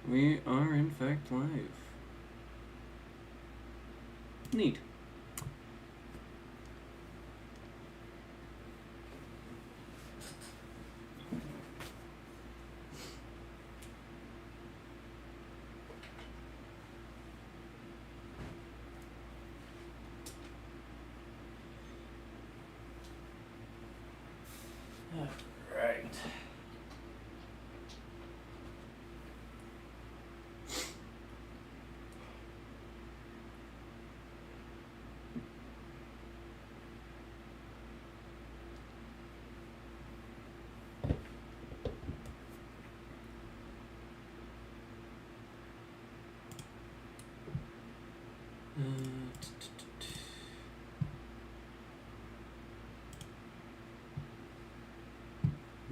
We are in fact live. Neat. Right.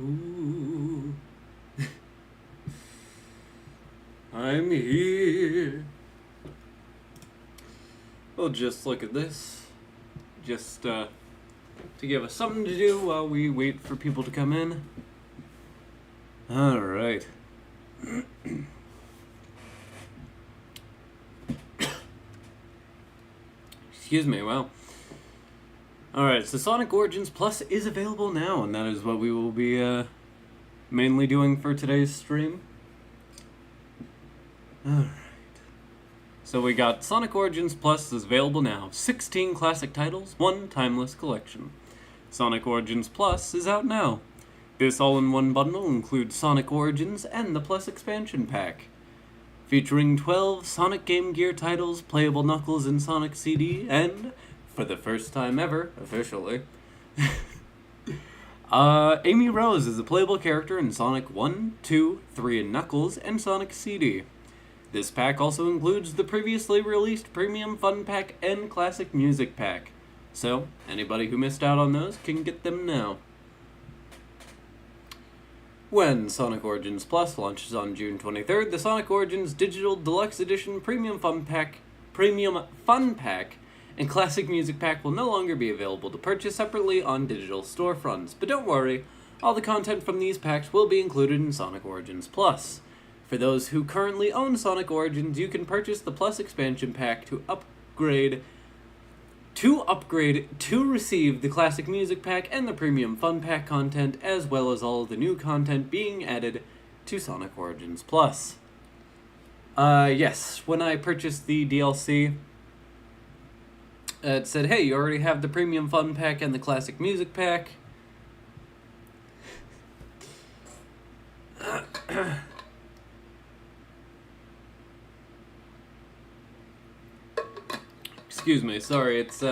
Ooh. I'm here. We'll just look at this. Just to give us something to do while we wait for people to come in. Alright. Excuse me, well. Alright, so Sonic Origins Plus is available now, and that is what we will be mainly doing for today's stream. Alright. So we got Sonic Origins Plus is available now. 16 classic titles, 1 timeless collection. Sonic Origins Plus is out now. This all-in-one bundle includes Sonic Origins and the Plus expansion pack, featuring 12 Sonic Game Gear titles, playable Knuckles and Sonic CD, and, for the first time ever, officially, Amy Rose is a playable character in Sonic 1, 2, 3, and Knuckles, and Sonic CD. This pack also includes the previously released Premium Fun Pack and Classic Music Pack, so anybody who missed out on those can get them now. When Sonic Origins Plus launches on June 23rd, the Sonic Origins Digital Deluxe Edition Premium Fun Pack, and Classic Music Pack will no longer be available to purchase separately on digital storefronts. But don't worry, all the content from these packs will be included in Sonic Origins Plus. For those who currently own Sonic Origins, you can purchase the Plus expansion pack to upgrade to receive the Classic Music Pack and the Premium Fun Pack content, as well as all of the new content being added to Sonic Origins Plus. Yes, when I purchased the DLC, it said, hey, you already have the Premium Fun Pack and the Classic Music Pack. Excuse me, sorry, it's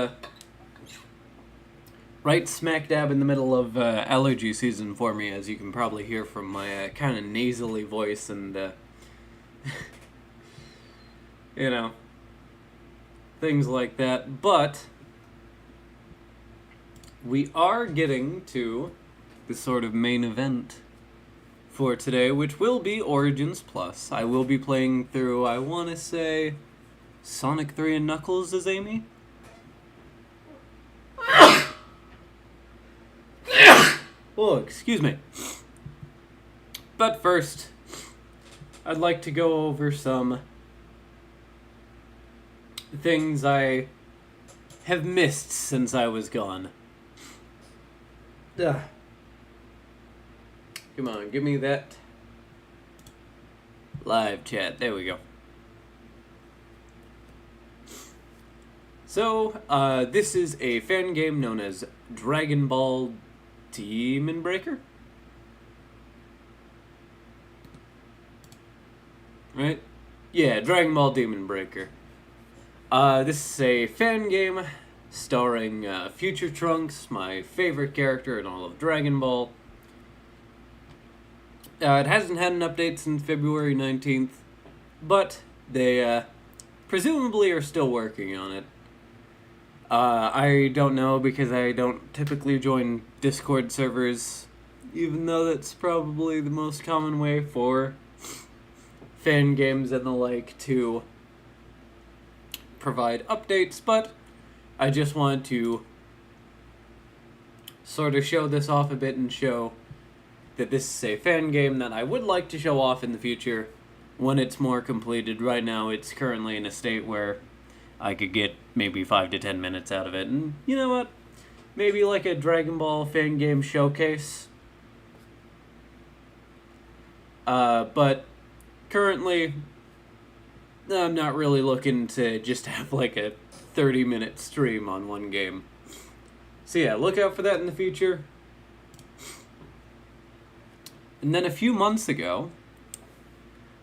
right smack dab in the middle of allergy season for me, as you can probably hear from my kind of nasally voice and, you know, things like that. But we are getting to the sort of main event for today, which will be Origins Plus. I will be playing through, I want to say, Sonic 3 and Knuckles as Amy? Oh, excuse me. But first, I'd like to go over some things I have missed since I was gone. Ugh. Come on, give me that live chat. There we go. So, this is a fan game known as Dragon Ball Demon Breaker? Right? Yeah, Dragon Ball Demon Breaker. This is a fan game starring Future Trunks, my favorite character in all of Dragon Ball. It hasn't had an update since February 19th, but they presumably are still working on it. I don't know because I don't typically join Discord servers, even though that's probably the most common way for fan games and the like to provide updates, but I just wanted to sort of show this off a bit and show that this is a fan game that I would like to show off in the future when it's more completed. Right now, it's currently in a state where I could get maybe 5 to 10 minutes out of it. And you know what? Maybe like a Dragon Ball fan game showcase. But currently, I'm not really looking to just have like a 30-minute stream on one game. So yeah, look out for that in the future. And then a few months ago,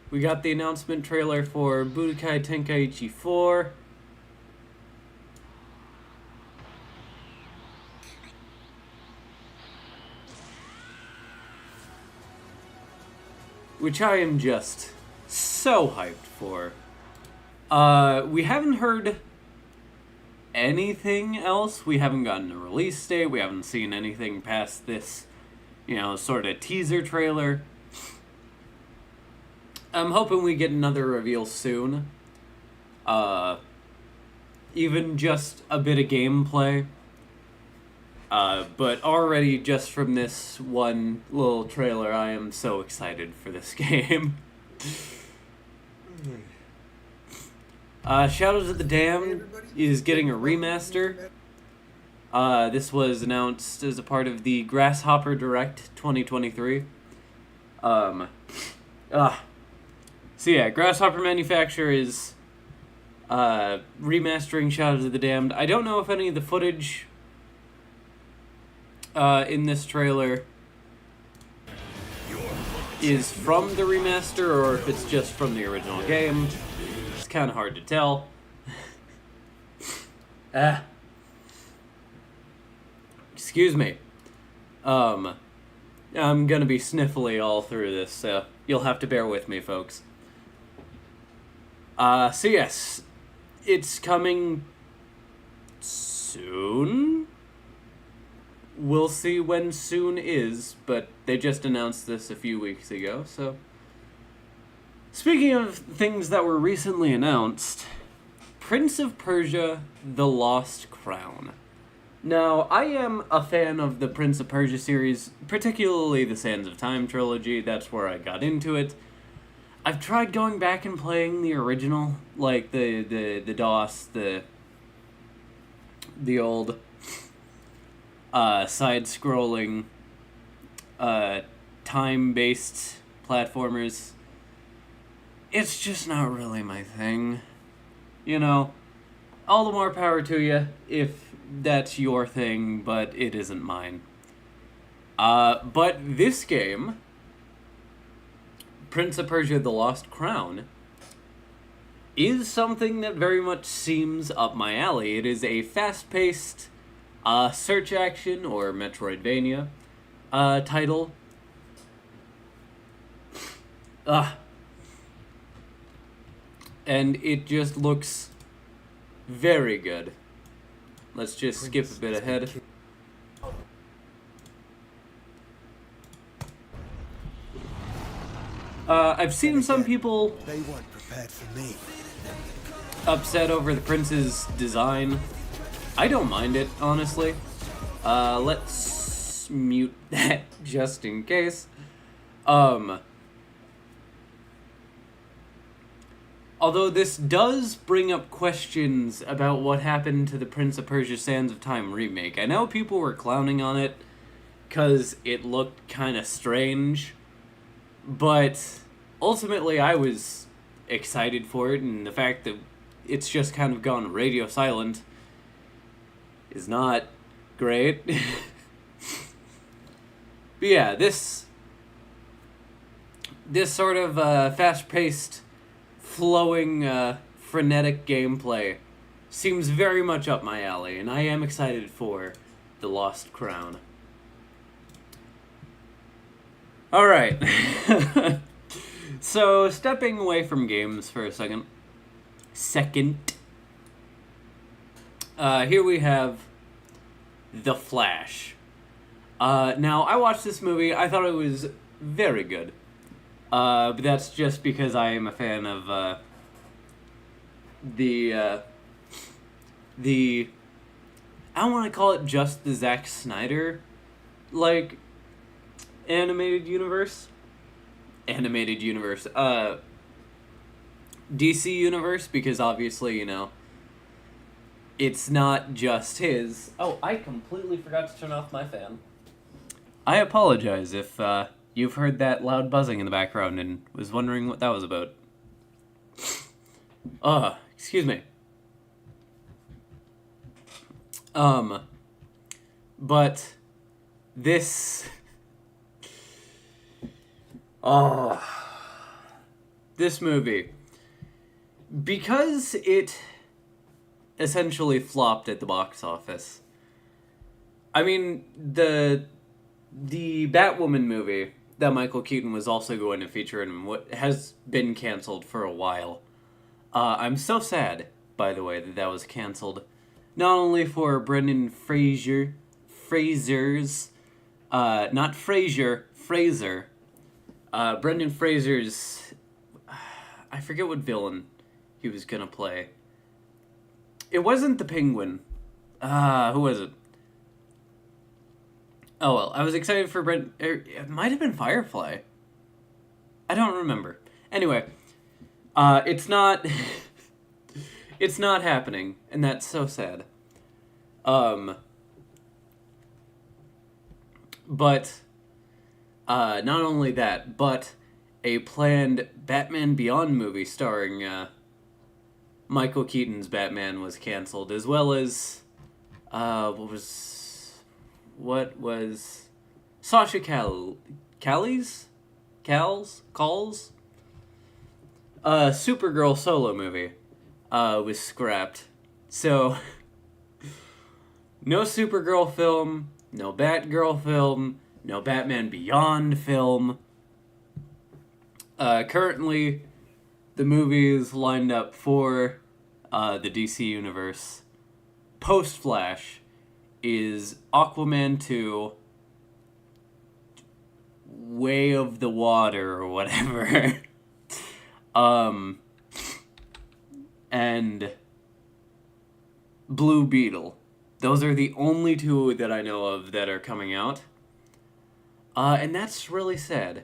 we got the announcement trailer for Budokai Tenkaichi 4. Which I am just so hyped for. We haven't heard anything else. We haven't gotten a release date. We haven't seen anything past this, sort of teaser trailer. I'm hoping we get another reveal soon. Even just a bit of gameplay. But already just from this one little trailer, I am so excited for this game. Shadows of the Damned is getting a remaster. This was announced as a part of the Grasshopper Direct 2023. So yeah, Grasshopper Manufacture is remastering Shadows of the Damned. I don't know if any of the footage in this trailer is from the remaster or if it's just from the original game. It's kind of hard to tell. Excuse me. I'm gonna be sniffly all through this, so you'll have to bear with me, folks. So yes, it's coming soon. We'll see when soon is, but they just announced this a few weeks ago, so. Speaking of things that were recently announced, Prince of Persia: The Lost Crown. Now, I am a fan of the Prince of Persia series, particularly the Sands of Time trilogy. That's where I got into it. I've tried going back and playing the original, like the DOS, the old side-scrolling time-based platformers. It's just not really my thing. All the more power to you if that's your thing, but it isn't mine. But this game, Prince of Persia: The Lost Crown, is something that very much seems up my alley. It is a fast-paced search action or Metroidvania title. And it just looks very good. Let's just skip a bit ahead. I've seen some people they weren't prepared for me. upset over the prince's design. I don't mind it, honestly. Let's mute that just in case. Although this does bring up questions about what happened to the Prince of Persia Sands of Time remake. I know people were clowning on it because it looked kind of strange, but ultimately I was excited for it, and the fact that it's just kind of gone radio silent is not great. But yeah, this sort of fast-paced, flowing, frenetic gameplay seems very much up my alley, and I am excited for The Lost Crown. Alright. So, stepping away from games for a second. Here we have The Flash. Now, I watched this movie. I thought it was very good. But that's just because I am a fan of the I don't want to call it just the Zack Snyder like, animated universe, DC universe, because obviously, it's not just his. Oh, I completely forgot to turn off my fan. I apologize if you've heard that loud buzzing in the background and was wondering what that was about. Excuse me. But this. This movie. Because it essentially flopped at the box office. I mean, the Batwoman movie that Michael Keaton was also going to feature in what has been canceled for a while. I'm so sad, by the way, that was canceled. Not only for Brendan Fraser's, not Fraser, Fraser. Brendan Fraser's, I forget what villain he was gonna play. It wasn't the Penguin. Who was it? Oh well, I was excited for it might have been Firefly. I don't remember. Anyway, it's not. It's not happening, and that's so sad. But not only that, but a planned Batman Beyond movie starring Michael Keaton's Batman was canceled, as well as what was Sasha Cal's Supergirl solo movie was scrapped. So no Supergirl film, no Batgirl film, no Batman Beyond film. Currently, the movies lined up for the DC universe post-Flash is Aquaman 2, Way of the Water, or whatever. And Blue Beetle. Those are the only two that I know of that are coming out. And that's really sad.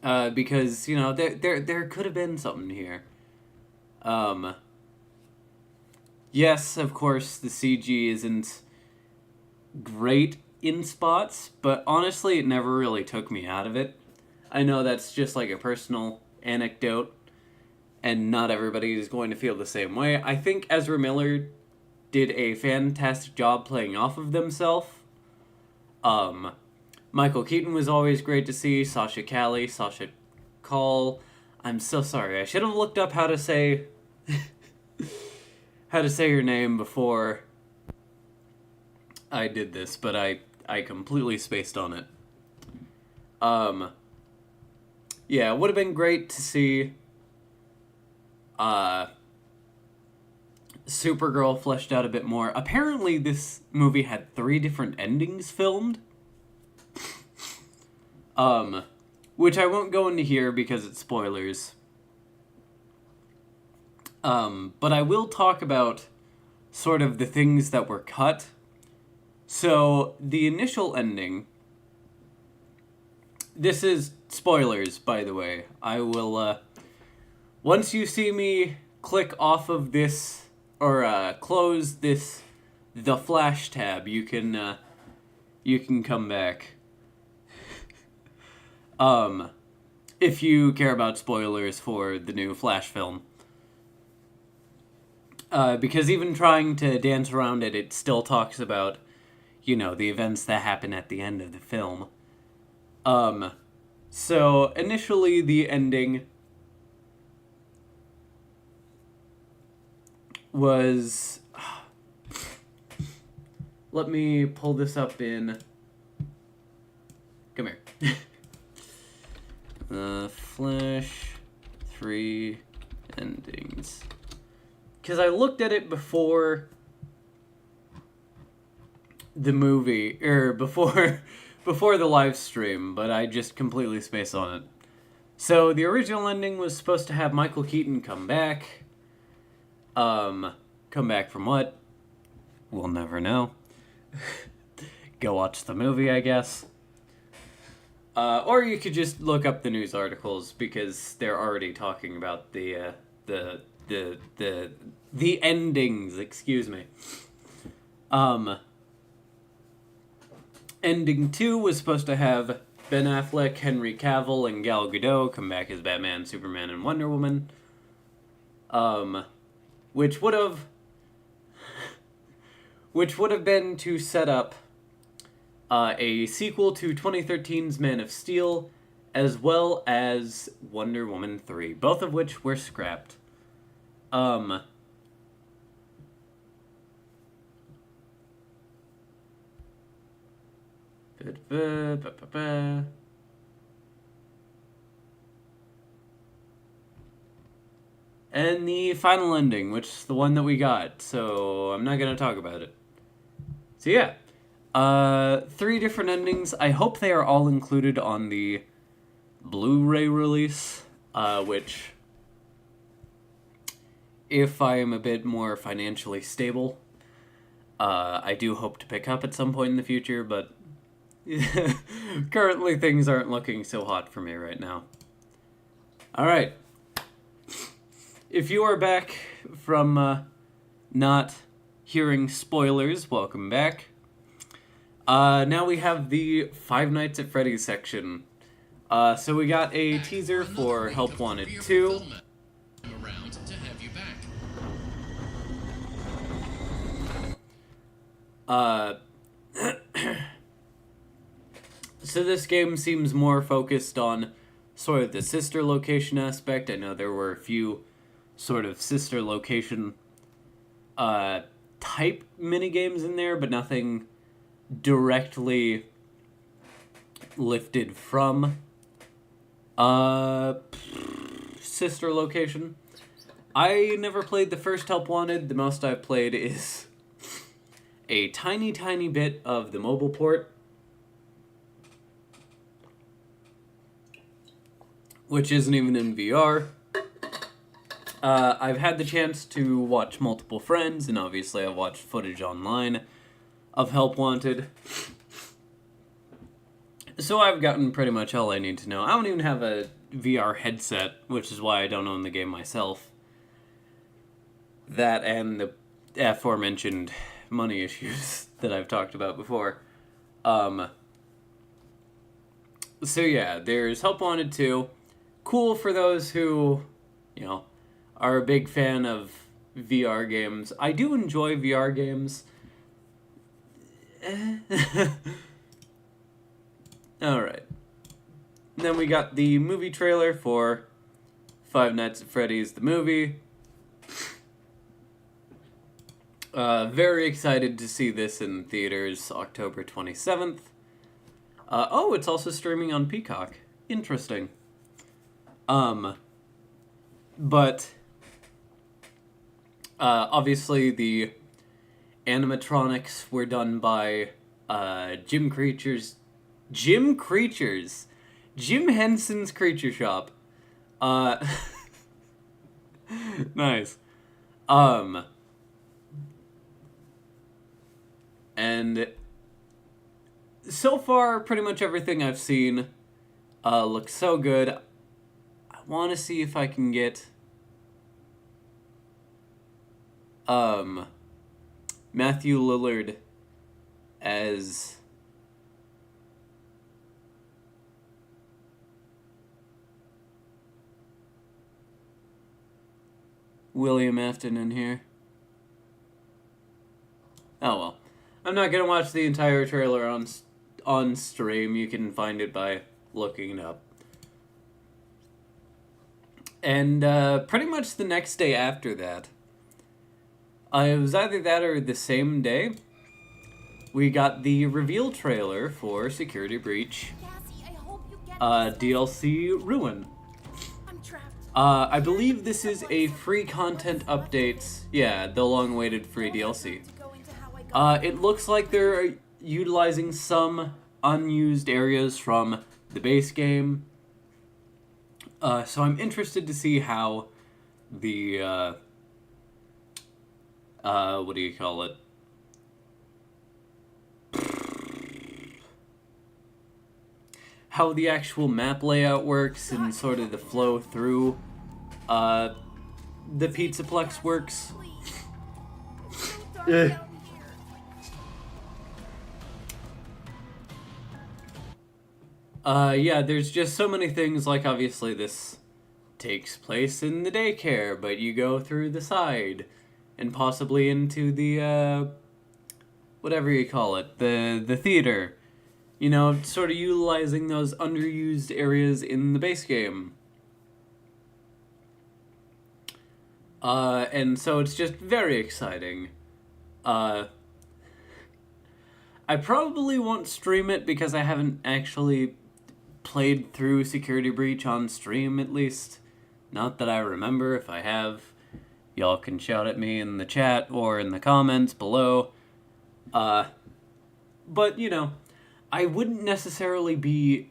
Because, there could have been something here. Yes, of course, the CG isn't great in spots, but honestly, it never really took me out of it. I know that's just like a personal anecdote, and not everybody is going to feel the same way. I think Ezra Miller did a fantastic job playing off of themselves. Michael Keaton was always great to see. Sasha Call. I'm so sorry. I should have looked up how to say her name before I did this, but I completely spaced on it. Yeah, it would have been great to see Supergirl fleshed out a bit more. Apparently, this movie had 3 different endings filmed. Which I won't go into here because it's spoilers. But I will talk about sort of the things that were cut. So, the initial ending... This is spoilers, by the way. I will, once you see me click off of this, or, close this, the Flash tab, you can come back. If you care about spoilers for the new Flash film. Because even trying to dance around it, it still talks about, the events that happen at the end of the film. So, initially, the ending was... Let me pull this up in... Come here. Flash 3 endings. Because I looked at it before the movie, before the live stream, but I just completely spaced on it. So the original ending was supposed to have Michael Keaton come back. Come back from what? We'll never know. go watch the movie, I guess. Or you could just look up the news articles because they're already talking about the endings. Excuse me. Ending 2 was supposed to have Ben Affleck, Henry Cavill, and Gal Gadot come back as Batman, Superman, and Wonder Woman. Which would have been to set up a sequel to 2013's Man of Steel, as well as Wonder Woman 3, both of which were scrapped. And the final ending, which is the one that we got, so I'm not going to talk about it. So yeah, 3 different endings. I hope they are all included on the Blu-ray release, which, if I am a bit more financially stable, I do hope to pick up at some point in the future, but currently things aren't looking so hot for me right now. Alright. If you are back from not hearing spoilers, welcome back. Now we have the Five Nights at Freddy's section. So we got a teaser for Help Wanted 2. So this game seems more focused on sort of the sister location aspect. I know there were a few sort of sister location type minigames in there, but nothing directly lifted from sister location. I never played the first Help Wanted. The most I've played is a tiny bit of the mobile port, which isn't even in VR. I've had the chance to watch multiple friends, and obviously I've watched footage online of Help Wanted. So I've gotten pretty much all I need to know. I don't even have a VR headset, which is why I don't own the game myself. That and the aforementioned money issues that I've talked about before. So yeah, there's Help Wanted 2. Cool for those who, are a big fan of VR games. I do enjoy VR games. Alright. Then we got the movie trailer for Five Nights at Freddy's, the movie. Very excited to see this in theaters October 27th. It's also streaming on Peacock. Interesting. But obviously the animatronics were done by Jim Henson's Creature Shop. Nice. And so far, pretty much everything I've seen looks so good. I want to see if I can get Matthew Lillard as William Afton in here. Oh well. I'm not gonna watch the entire trailer on stream. You can find it by looking it up. And pretty much the next day after that, it was either that or the same day, we got the reveal trailer for Security Breach DLC Ruin. I believe this is a free content updates. Yeah, the long-awaited free DLC. It looks like they're utilizing some unused areas from the base game. So I'm interested to see how the, what do you call it? how the actual map layout works and sort of the flow through the Pizzaplex works. Yeah, there's just so many things, like obviously this takes place in the daycare, but you go through the side and possibly into the whatever you call it, the theater. You know, sort of utilizing those underused areas in the base game. And so it's just very exciting. I probably won't stream it because I haven't actually played through Security Breach on stream, at least. Not that I remember. If I have, y'all can shout at me in the chat or in the comments below. But, you know, I wouldn't necessarily be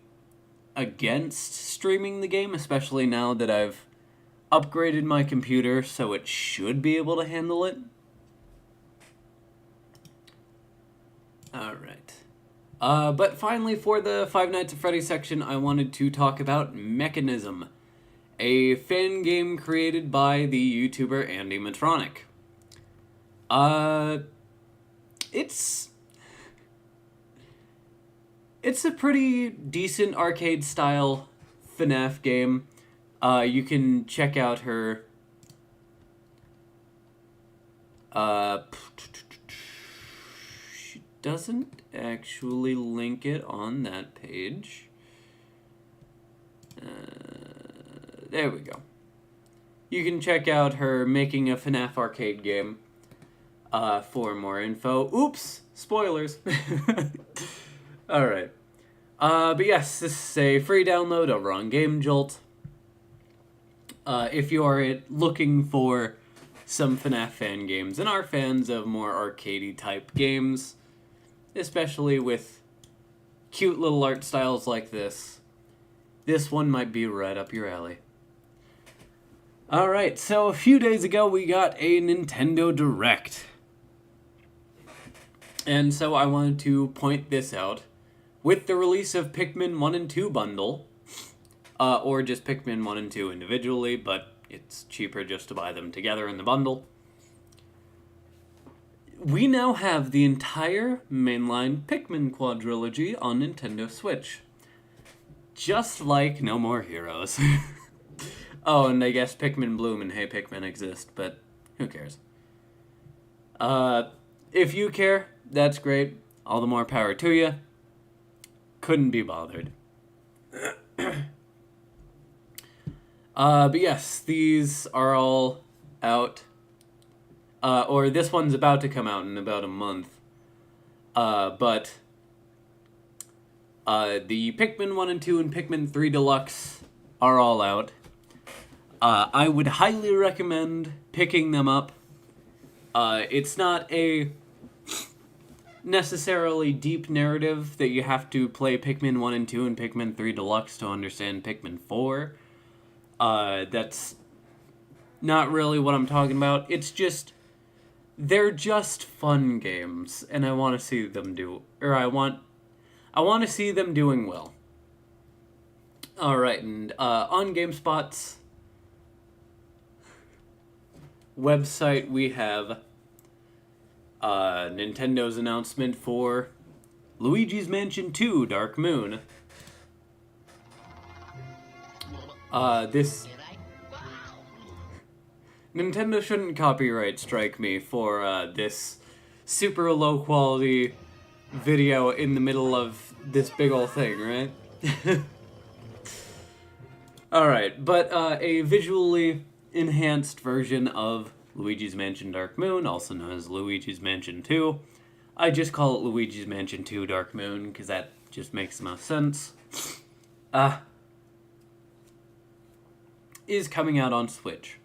against streaming the game, especially now that I've upgraded my computer so it should be able to handle it. Alright. But finally, for the Five Nights at Freddy's section, I wanted to talk about Mechanism, a fan game created by the YouTuber Andy Matronic. It's a pretty decent arcade-style FNAF game. You can check out her... she doesn't actually link it on that page. There we go. You can check out her making a FNAF arcade game for more info. Oops! Spoilers! Alright. But yes, this is a free download over on Game Jolt. If you are looking for some FNAF fan games and are fans of more arcadey type games, especially with cute little art styles like this one might be right up your alley. Alright, so a few days ago we got a Nintendo Direct. And so I wanted to point this out. With the release of Pikmin 1 and 2 bundle, or just Pikmin 1 and 2 individually, but it's cheaper just to buy them together in the bundle, we now have the entire mainline Pikmin quadrilogy on Nintendo Switch. Just like No More Heroes. Oh, and I guess Pikmin Bloom and Hey Pikmin exist, but who cares? If you care, that's great. All the more power to you. Couldn't be bothered. But yes, these are all out. Or this one's about to come out in about a month. But the Pikmin 1 and 2 and Pikmin 3 Deluxe are all out. I would highly recommend picking them up. It's not a necessarily deep narrative that you have to play Pikmin 1 and 2 and Pikmin 3 Deluxe to understand Pikmin 4. That's not really what I'm talking about. It's just, they're just fun games, and I want to see them I want to see them doing well. Alright, and on GameSpot's website we have Nintendo's announcement for Luigi's Mansion 2 Dark Moon. Nintendo shouldn't copyright strike me for this super low quality video in the middle of this big ol' thing, right? Alright, but a visually enhanced version of Luigi's Mansion Dark Moon, also known as Luigi's Mansion 2. I just call it Luigi's Mansion 2 Dark Moon, because that just makes the most sense. Is coming out on Switch.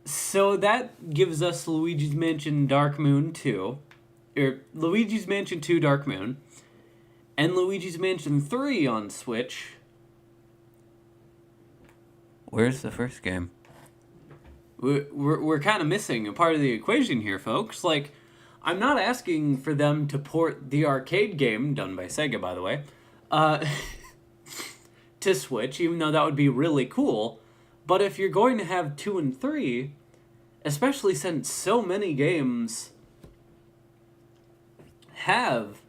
So that gives us Luigi's Mansion Dark Moon 2, or Luigi's Mansion 2 Dark Moon, and Luigi's Mansion 3 on Switch. Where's the first game? We're kind of missing a part of the equation here, folks. Like, I'm not asking for them to port the arcade game, done by Sega, by the way. to Switch, even though that would be really cool. But if you're going to have 2 and 3, especially since so many games have,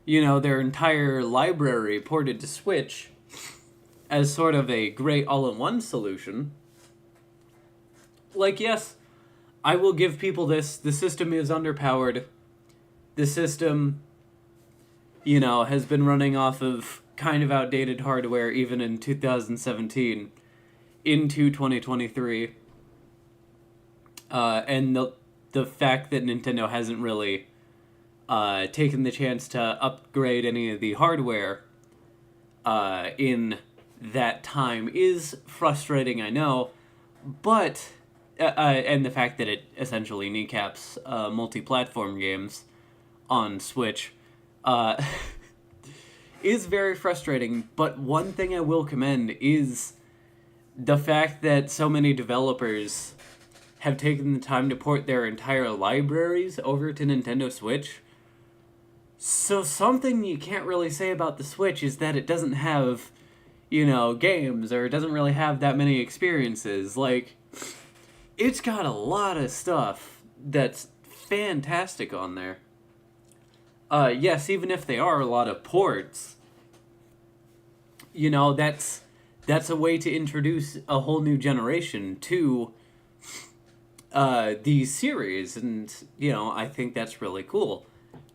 their entire library ported to Switch as sort of a great all-in-one solution, like, yes, I will give people this. The system is underpowered. The system, has been running off of kind of outdated hardware even in 2017 into 2023. And the fact that Nintendo hasn't really taken the chance to upgrade any of the hardware in that time is frustrating, I know, but and the fact that it essentially kneecaps multi-platform games on Switch is very frustrating. But one thing I will commend is the fact that so many developers have taken the time to port their entire libraries over to Nintendo Switch. So something you can't really say about the Switch is that it doesn't have, games, or it doesn't really have that many experiences. Like, it's got a lot of stuff that's fantastic on there. Yes, even if they are a lot of ports, that's a way to introduce a whole new generation to the series, and, I think that's really cool.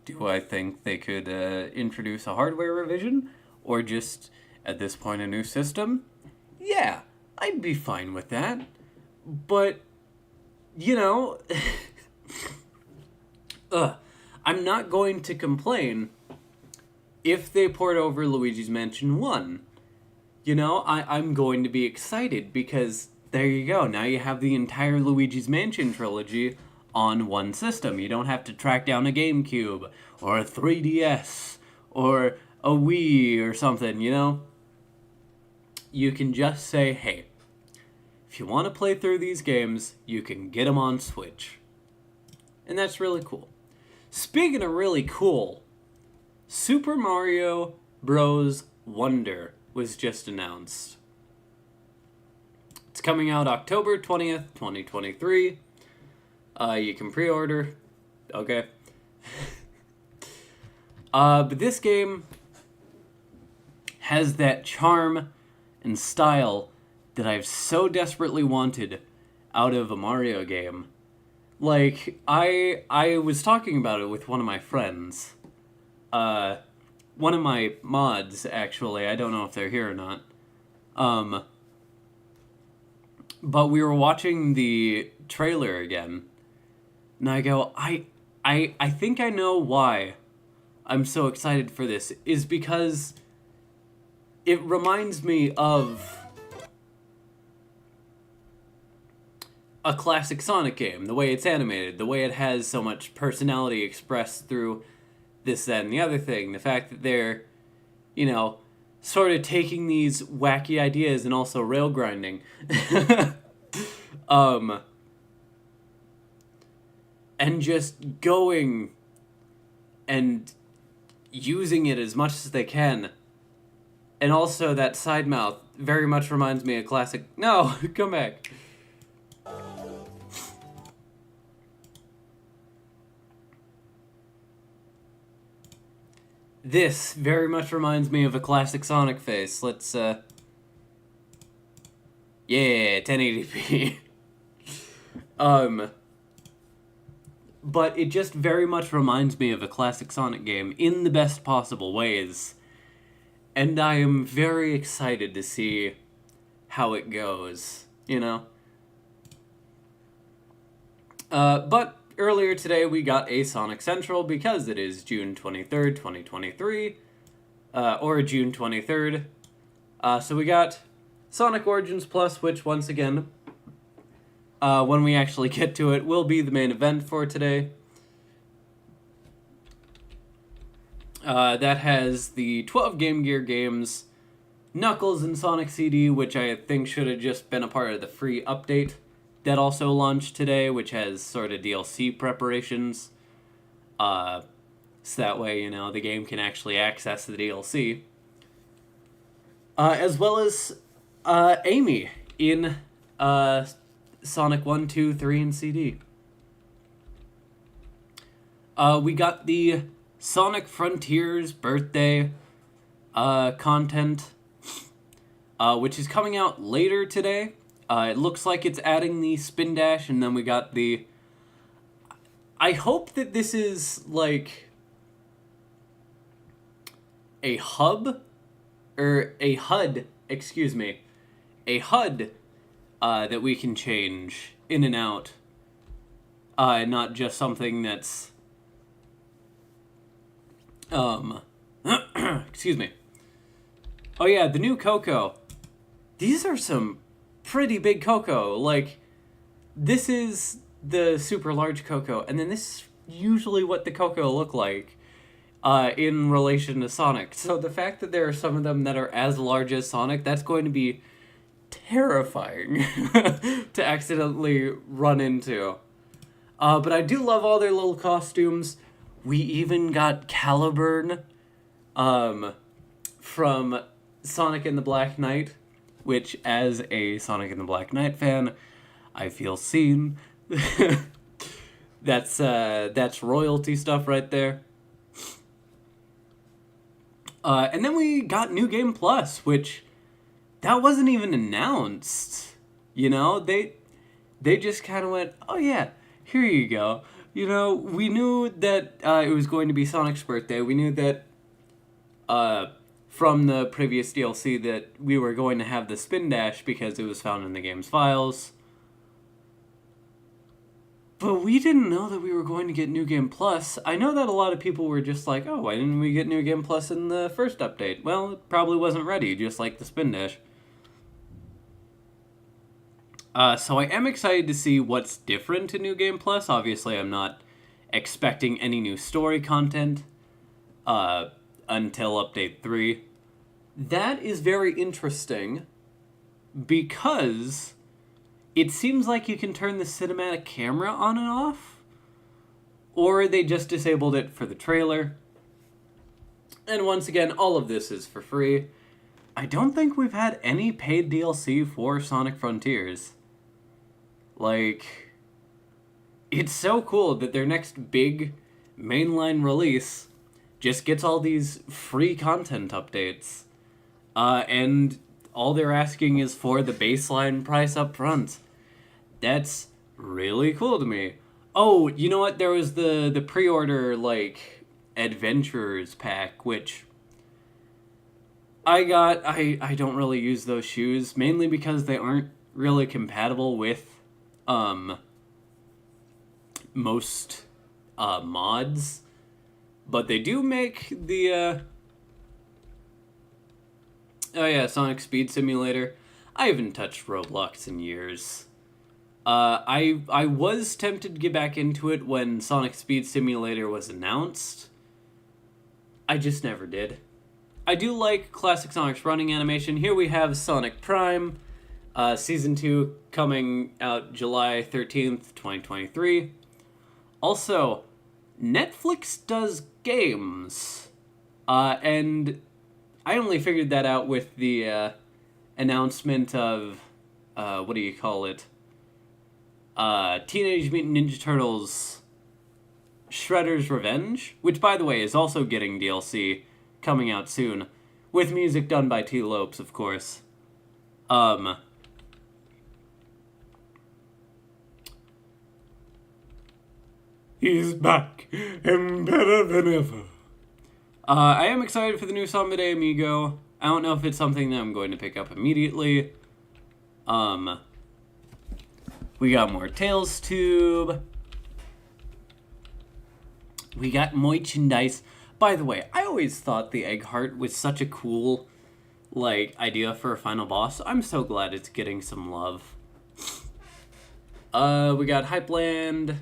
Do I think they could introduce a hardware revision? Or just, at this point, a new system? Yeah, I'd be fine with that. But, I'm not going to complain if they port over Luigi's Mansion 1. I'm going to be excited because there you go. Now you have the entire Luigi's Mansion trilogy on one system. You don't have to track down a GameCube or a 3DS or a Wii or something, You can just say, hey, if you want to play through these games, you can get them on Switch. And that's really cool. Speaking of really cool, Super Mario Bros. Wonder was just announced. It's coming out October 20th, 2023. You can pre-order. Okay. But this game has that charm and style that I've so desperately wanted out of a Mario game. Like, I was talking about it with one of my friends. One of my mods, actually. I don't know if they're here or not. But we were watching the trailer again. And I go, I think I know why I'm so excited for this. Is because it reminds me of a classic Sonic game. The way it's animated, the way it has so much personality expressed through this, that, and the other thing. The fact that they're, sort of taking these wacky ideas and also rail grinding. And just going and using it as much as they can. And also that side mouth very much reminds me of classic... No, come back. This very much reminds me of a classic Sonic face. Let's, Yeah, 1080p. But it just very much reminds me of a classic Sonic game in the best possible ways. And I am very excited to see how it goes, But earlier today we got a Sonic Central because it is June 23rd, 2023. Or June 23rd. So we got Sonic Origins Plus, which once again, when we actually get to it, will be the main event for today. That has the 12 Game Gear games, Knuckles and Sonic CD, which I think should have just been a part of the free update that also launched today, which has sort of DLC preparations. So that way, the game can actually access the DLC. as well as Amy in Sonic 1, 2, 3, and CD. We got the Sonic Frontiers birthday content, which is coming out later today. It looks like it's adding the spin dash, and then we got the... I hope that this is, like, a hub, or a HUD, excuse me, a HUD that we can change in and out, not just something that's, excuse me. Oh yeah, the new Coco. These are some pretty big Coco. Like, this is the super large Coco, and then this is usually what the Coco look like in relation to Sonic. So the fact that there are some of them that are as large as Sonic, that's going to be terrifying to accidentally run into. But I do love all their little costumes. We even got Caliburn from Sonic and the Black Knight, which, as a Sonic and the Black Knight fan, I feel seen. That's royalty stuff right there. And then we got New Game Plus, which that wasn't even announced. You know, they just kind of went, oh yeah, here you go. You know, we knew that it was going to be Sonic's birthday. We knew that from the previous DLC that we were going to have the spin dash because it was found in the game's files. But we didn't know that we were going to get New Game Plus. I know that a lot of people were just like, oh, why didn't we get New Game Plus in the first update? Well, it probably wasn't ready, just like the spin dash. So I am excited to see what's different in New Game Plus. Obviously, I'm not expecting any new story content until Update 3. That is very interesting because it seems like you can turn the cinematic camera on and off, or they just disabled it for the trailer. And once again, all of this is for free. I don't think we've had any paid DLC for Sonic Frontiers. Like, it's so cool that their next big mainline release just gets all these free content updates. And all they're asking is for the baseline price up front. That's really cool to me. Oh, you know what? There was the pre-order, like, Adventurers pack, which I got. I don't really use those shoes, mainly because they aren't really compatible with most mods. But they do make the oh yeah, Sonic Speed Simulator. I haven't touched Roblox in years. I was tempted to get back into it when Sonic Speed Simulator was announced. I just never did. I do like classic Sonic's running animation. Here we have Sonic Prime, Season 2 coming out July 13th, 2023. Also, Netflix does games. And I only figured that out with the announcement of, what do you call it? Teenage Mutant Ninja Turtles Shredder's Revenge, which, by the way, is also getting DLC coming out soon, with music done by T. Lopes, of course. He's back, and better than ever. I am excited for the new Samba de Amigo. I don't know if it's something that I'm going to pick up immediately. We got more Tails Tube. We got merchandise. By the way, I always thought the Egg Heart was such a cool, like, idea for a final boss. I'm so glad it's getting some love. We got Hypeland.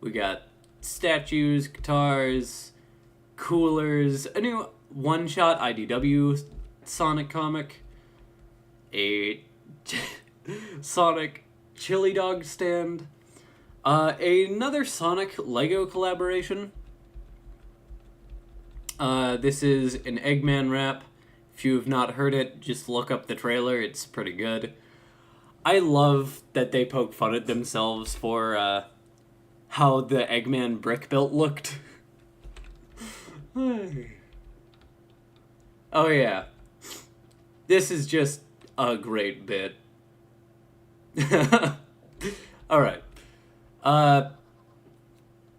We got statues, guitars, coolers, a new one-shot IDW Sonic comic, a Sonic chili dog stand, another Sonic Lego collaboration. This is an Eggman wrap If you have not heard it, just look up the trailer. It's pretty good. I love that they poke fun at themselves for how the Eggman brick built looked. Oh yeah. This is just a great bit. Alright.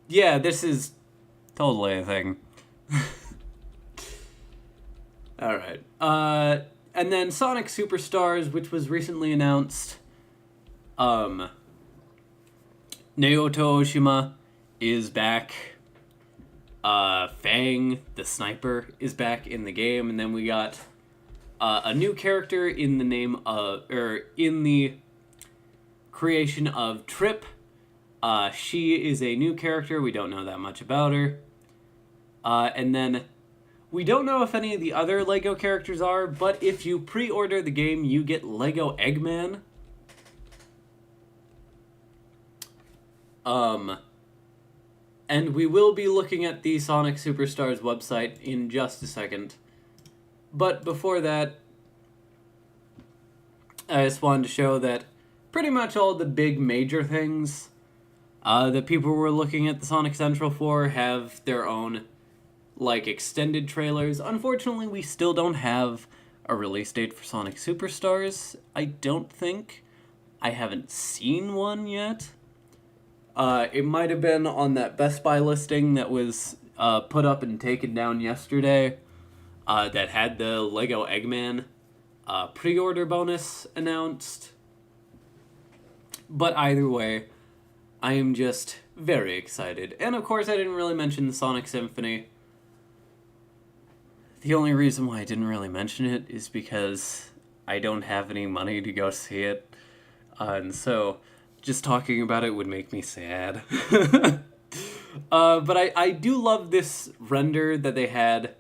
Yeah, this is totally a thing. Alright. And then Sonic Superstars, which was recently announced. Naoto Oshima is back. Fang, the sniper, is back in the game. And then we got a new character in the name of, in the creation of Trip. She is a new character. We don't know that much about her. And then we don't know if any of the other LEGO characters are, but if you pre-order the game, you get LEGO Eggman. And we will be looking at the Sonic Superstars website in just a second. But before that, I just wanted to show that pretty much all the big major things that people were looking at the Sonic Central for have their own, like, extended trailers. Unfortunately, we still don't have a release date for Sonic Superstars. I don't think. I haven't seen one yet. It might have been on that Best Buy listing that was put up and taken down yesterday that had the LEGO Eggman pre-order bonus announced. But either way, I am just very excited. And of course, I didn't really mention the Sonic Symphony. The only reason why I didn't really mention it is because I don't have any money to go see it. And so just talking about it would make me sad. But I do love this render that they had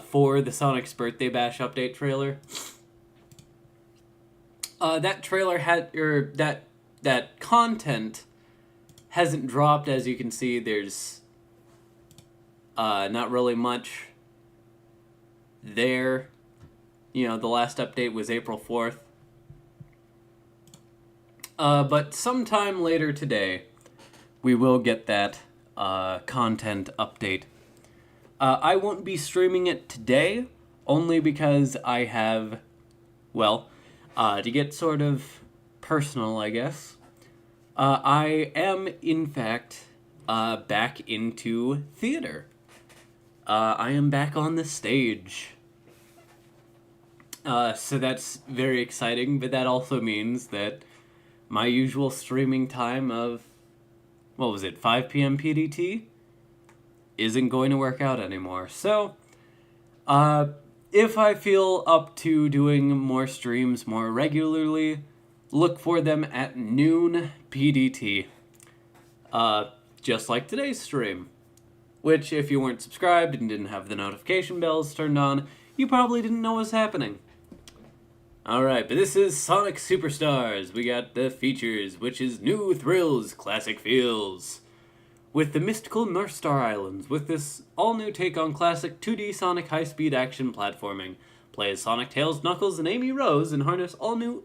for the Sonic's Birthday Bash update trailer. That trailer had, that content hasn't dropped. As you can see, there's not really much there. You know, the last update was April 4th. But sometime later today, we will get that content update. I won't be streaming it today, only because I have, well, to get sort of personal, I guess, I am, in fact, back into theater. I am back on the stage. So that's very exciting, but that also means that my usual streaming time of, 5 p.m. PDT isn't going to work out anymore. So, if I feel up to doing more streams more regularly, look for them at noon PDT. Just like today's stream. Which, if you weren't subscribed and didn't have the notification bells turned on, you probably didn't know was happening. Alright, but this is Sonic Superstars. We got the features, which is new thrills, classic feels. With the mystical North Star Islands, with this all-new take on classic 2D Sonic high-speed action platforming. Play as Sonic, Tails, Knuckles, and Amy Rose, and harness all new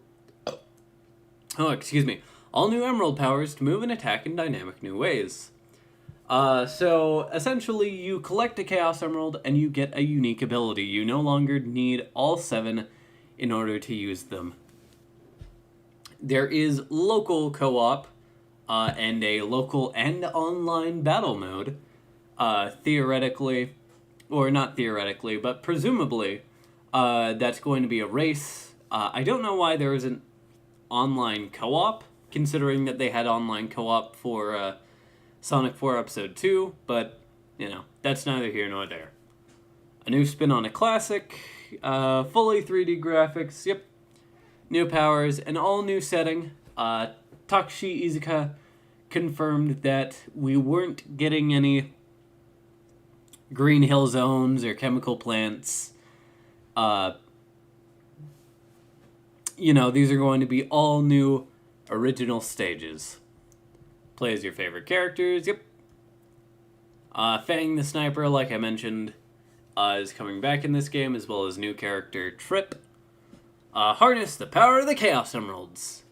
Emerald powers to move and attack in dynamic new ways. So, essentially, you collect a Chaos Emerald, and you get a unique ability. You no longer need all 7 in order to use them. There is local co-op, and a local and online battle mode. Theoretically, or not theoretically, but presumably, that's going to be a race. I don't know why there isn't online co-op, considering that they had online co-op for Sonic 4 Episode 2, but, you know, that's neither here nor there. A new spin on a classic, fully 3D graphics, yep, new powers, an all-new setting. Takashi Iizuka confirmed that we weren't getting any Green Hill zones or chemical plants. You know, these are going to be all new original stages. Play as your favorite characters, yep. Fang the Sniper, like I mentioned. is coming back in this game, as well as new character Trip. Harness the power of the Chaos Emeralds.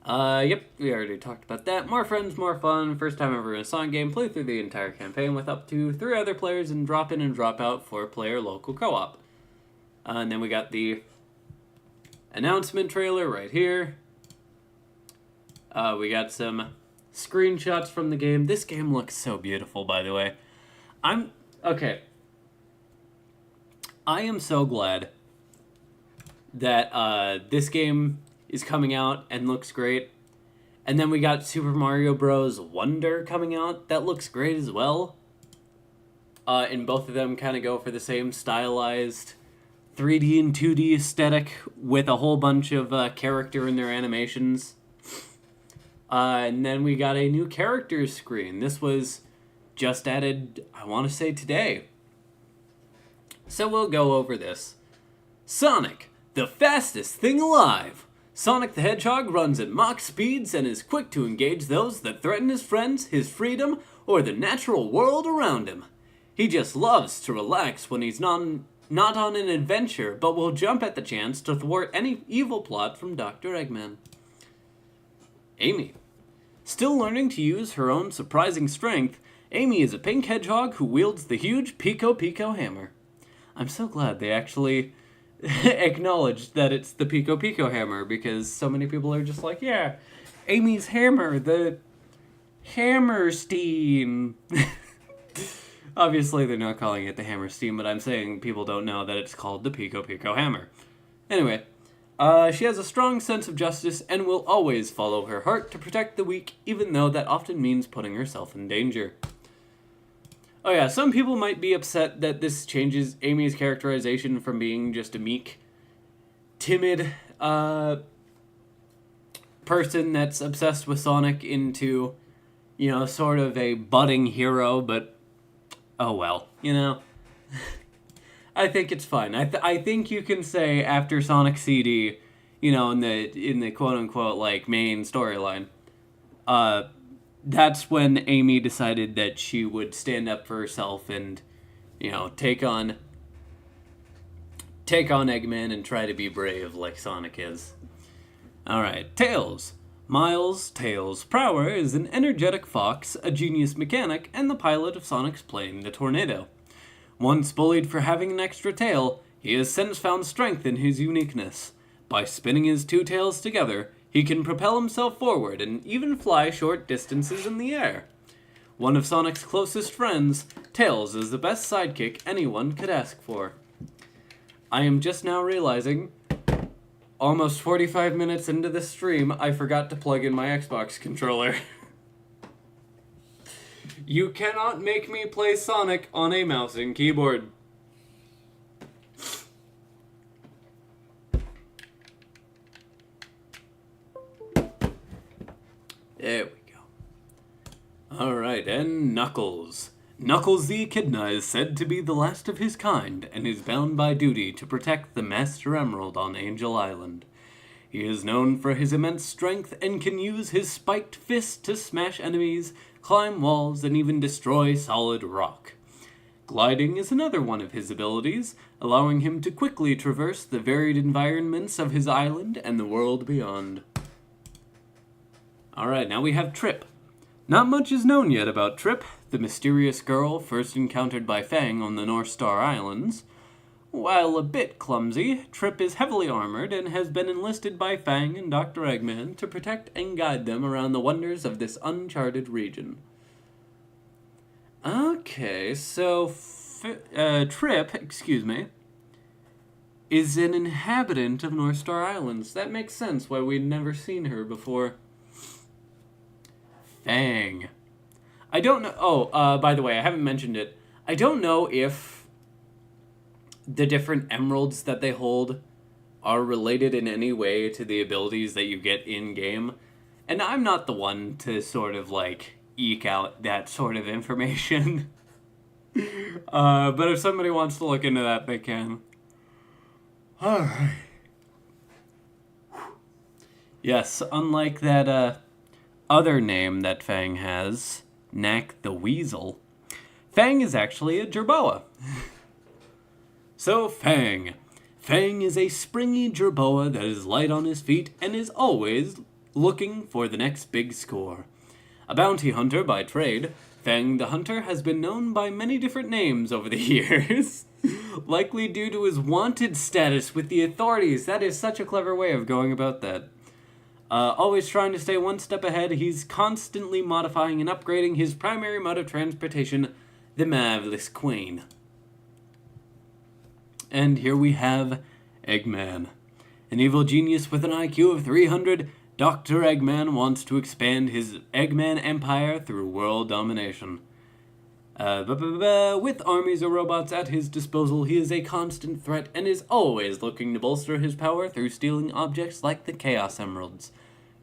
Yep, we already talked about that. More friends, more fun. First time ever in a Sonic game. Play through the entire campaign with up to 3 other players and drop in and drop out 4-player local co-op. And then we got the announcement trailer right here. We got some screenshots from the game. This game looks so beautiful, by the way. Okay. I am so glad that this game is coming out and looks great. And then we got Super Mario Bros. Wonder coming out. That looks great as well. And both of them kind of go for the same stylized 3D and 2D aesthetic with a whole bunch of character in their animations. And then we got a new characters screen. This was just added, I want to say today. So we'll go over this. Sonic, the fastest thing alive. Sonic the Hedgehog runs at Mach speeds and is quick to engage those that threaten his friends, his freedom, or the natural world around him. He just loves to relax when he's not on an adventure, but will jump at the chance to thwart any evil plot from Dr. Eggman. Amy. Still learning to use her own surprising strength, Amy is a pink hedgehog who wields the huge Pico Pico hammer. I'm so glad they actually acknowledged that it's the Pico Pico hammer, because so many people are just like, yeah, Amy's hammer, the Hammerstein. Obviously, they're not calling it the Hammerstein, but I'm saying people don't know that it's called the Pico Pico hammer. Anyway, she has a strong sense of justice and will always follow her heart to protect the weak, even though that often means putting herself in danger. Oh yeah, some people might be upset that this changes Amy's characterization from being just a meek, timid, person that's obsessed with Sonic into, sort of a budding hero, but oh well, I think it's fine. I think you can say after Sonic CD, in the quote-unquote, main storyline, that's when Amy decided that she would stand up for herself and, take on Eggman and try to be brave like Sonic is. Alright, Tails. Miles Tails Prower is an energetic fox, a genius mechanic, and the pilot of Sonic's plane, the Tornado. Once bullied for having an extra tail, he has since found strength in his uniqueness. By spinning his 2 tails together, he can propel himself forward and even fly short distances in the air. One of Sonic's closest friends, Tails is the best sidekick anyone could ask for. I am just now realizing, almost 45 minutes into this stream, I forgot to plug in my Xbox controller. You cannot make me play Sonic on a mouse and keyboard. There we go. Alright, and Knuckles. Knuckles the Echidna is said to be the last of his kind, and is bound by duty to protect the Master Emerald on Angel Island. He is known for his immense strength and can use his spiked fist to smash enemies, climb walls, and even destroy solid rock. Gliding is another one of his abilities, allowing him to quickly traverse the varied environments of his island and the world beyond. Alright, now we have Trip. Not much is known yet about Trip, the mysterious girl first encountered by Fang on the North Star Islands. While a bit clumsy, Trip is heavily armored and has been enlisted by Fang and Dr. Eggman to protect and guide them around the wonders of this uncharted region. Okay, so Trip, is an inhabitant of North Star Islands. That makes sense why we'd never seen her before. Fang. I don't know. By the way, I haven't mentioned it. I don't know if the different emeralds that they hold are related in any way to the abilities that you get in-game. And I'm not the one to sort of, eke out that sort of information. But if somebody wants to look into that, they can. Alright. Yes, unlike that, other name that Fang has, Knack the Weasel, Fang is actually a jerboa. So, Fang. Fang is a springy jerboa that is light on his feet and is always looking for the next big score. A bounty hunter by trade, Fang the Hunter has been known by many different names over the years, likely due to his wanted status with the authorities. That is such a clever way of going about that. Always trying to stay one step ahead, he's constantly modifying and upgrading his primary mode of transportation, the Marvelous Queen. And here we have Eggman. An evil genius with an IQ of 300, Dr. Eggman wants to expand his Eggman empire through world domination. With armies of robots at his disposal, he is a constant threat and is always looking to bolster his power through stealing objects like the Chaos Emeralds.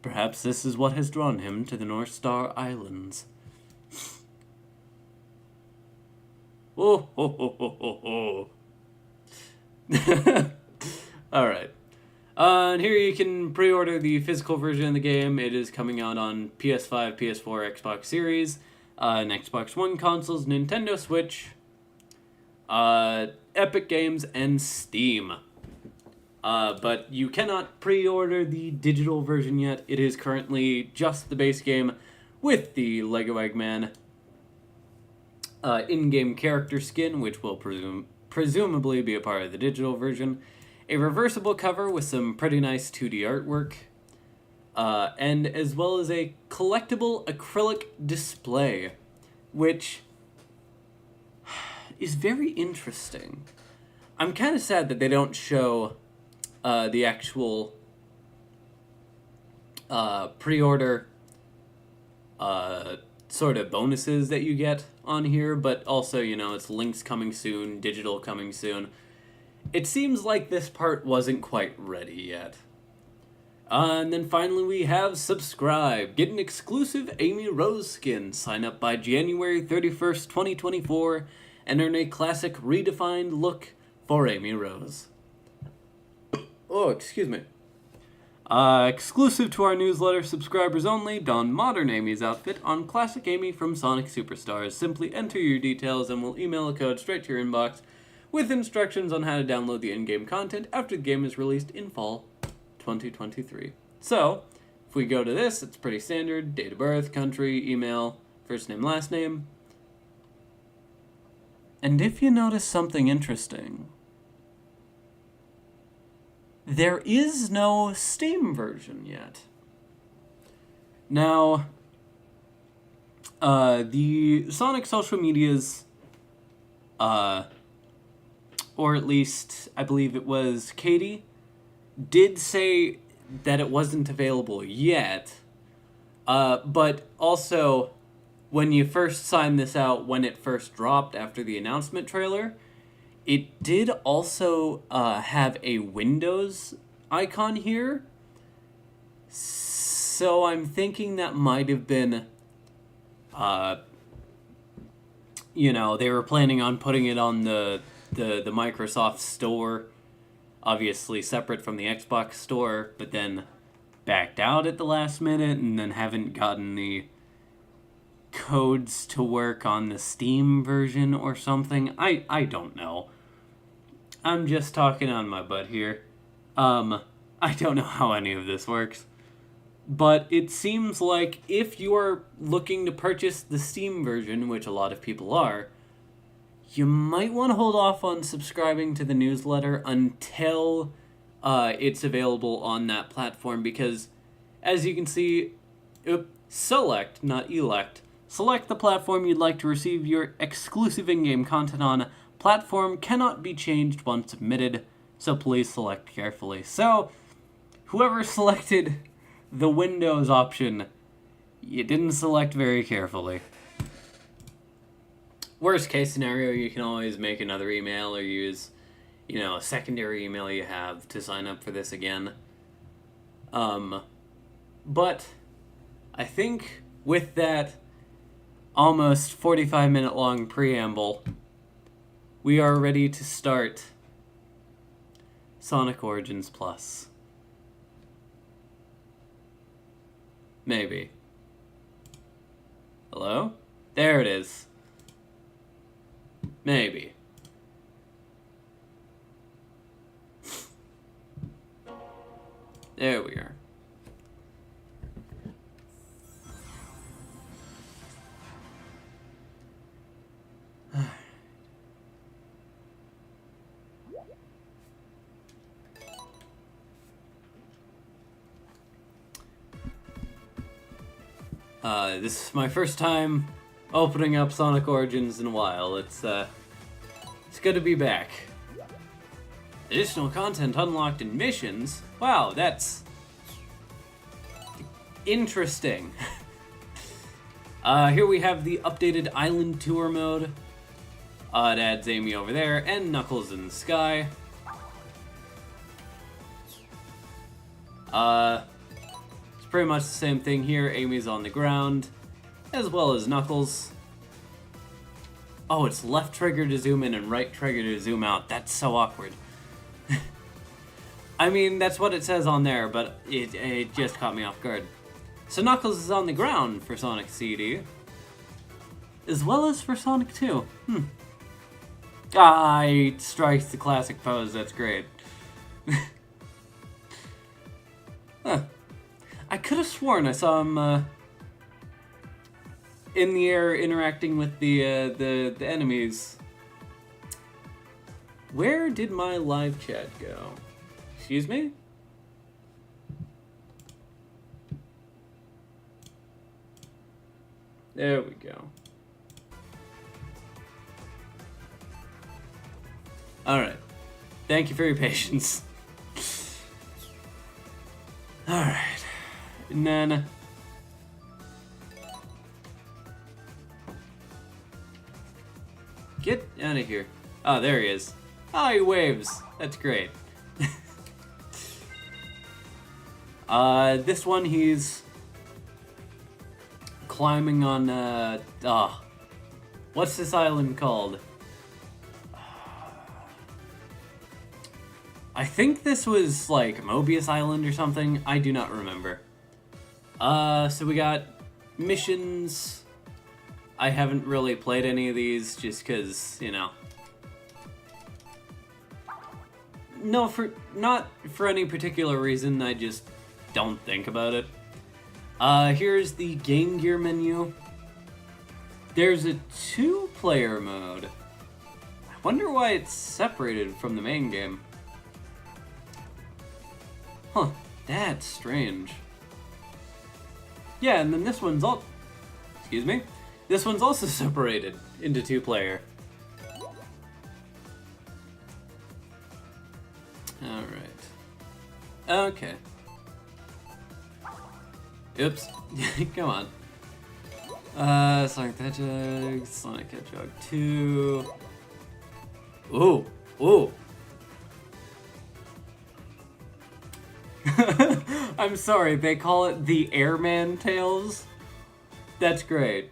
Perhaps this is what has drawn him to the North Star Islands. Oh, ho, ho, ho, ho, ho. Alright. And here you can pre-order the physical version of the game. It is coming out on PS5, PS4, Xbox Series, and Xbox One consoles, Nintendo Switch, Epic Games, and Steam. But you cannot pre-order the digital version yet. It is currently just the base game with the Lego Eggman in-game character skin, which will presumably be a part of the digital version, a reversible cover with some pretty nice 2D artwork, and as well as a collectible acrylic display, which is very interesting. I'm kind of sad that they don't show the actual pre-order sort of bonuses that you get on here, but also, you know, it's links coming soon, digital coming soon. It seems like this part wasn't quite ready yet. And then finally we have subscribe. Get an exclusive Amy Rose skin. Sign up by January 31st, 2024 and earn a classic redefined look for Amy Rose. Oh, excuse me. Exclusive to our newsletter, subscribers only, don modern Amy's outfit on Classic Amy from Sonic Superstars. Simply enter your details and we'll email a code straight to your inbox with instructions on how to download the in-game content after the game is released in fall 2023. So, if we go to this, it's pretty standard. Date of birth, country, email, first name, last name. And if you notice something interesting, there is no Steam version yet. Now, the Sonic social medias, or at least I believe it was Katie, did say that it wasn't available yet, but also when you first signed this out, when it first dropped after the announcement trailer, it did also have a Windows icon here. So I'm thinking that might have been, you know, they were planning on putting it on the Microsoft Store, obviously separate from the Xbox Store, but then backed out at the last minute and then haven't gotten the codes to work on the Steam version or something. I don't know. I'm just talking on my butt here. I don't know how any of this works. But it seems like if you are looking to purchase the Steam version, which a lot of people are, you might want to hold off on subscribing to the newsletter until it's available on that platform, because as you can see, select, not elect, select the platform you'd like to receive your exclusive in-game content on. Platform cannot be changed once submitted, so please select carefully. So, whoever selected the Windows option, you didn't select very carefully. Worst case scenario, you can always make another email or use, you know, a secondary email you have to sign up for this again. But I think with that almost 45-minute long preamble, we are ready to start Sonic Origins Plus. Maybe. Hello? There it is. Maybe. There we are. This is my first time opening up Sonic Origins in a while. It's good to be back. Additional content unlocked in missions? Wow, that's interesting. Here we have the updated Island Tour mode. It adds Amy over there, and Knuckles in the sky. It's pretty much the same thing here. Amy's on the ground, as well as Knuckles. Oh, it's left trigger to zoom in and right trigger to zoom out. That's so awkward. I mean, that's what it says on there, but it just caught me off guard. So Knuckles is on the ground for Sonic CD, as well as for Sonic 2. He strikes the classic pose, that's great. Huh. I could have sworn I saw him in the air interacting with the enemies. Where did my live chat go? Excuse me? There we go. Alright. Thank you for your patience. Alright. And then... get out of here. Oh, there he is. Oh, he waves. That's great. This one he's climbing on, what's this island called? I think this was, like, Mobius Island or something. I do not remember. So we got missions. I haven't really played any of these just because, you know. No, not for any particular reason, I just don't think about it. Here's the Game Gear menu. There's a 2-player mode. I wonder why it's separated from the main game. Huh, that's strange. Yeah, and then this one's excuse me? This one's also separated into 2-player. Alright. Okay. Oops. Come on. Sonic the Hedgehog, Sonic Hedgehog 2. Ooh, ooh. I'm sorry, they call it the Airman Tails? That's great.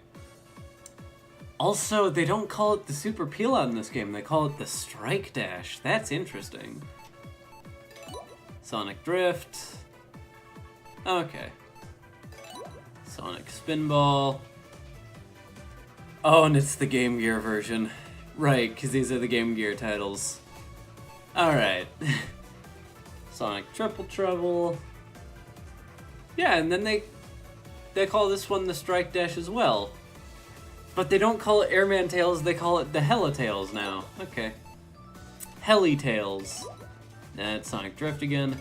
Also, they don't call it the Super Peel-Out in this game, they call it the Strike Dash. That's interesting. Sonic Drift. Okay. Sonic Spinball. Oh, and it's the Game Gear version. Right, because these are the Game Gear titles. Alright. Sonic Triple Trouble. Yeah, and then they call this one the Strike Dash as well. But they don't call it Airman Tails, they call it the Hella Tails now. Okay. Heli Tails. That's Sonic Drift again.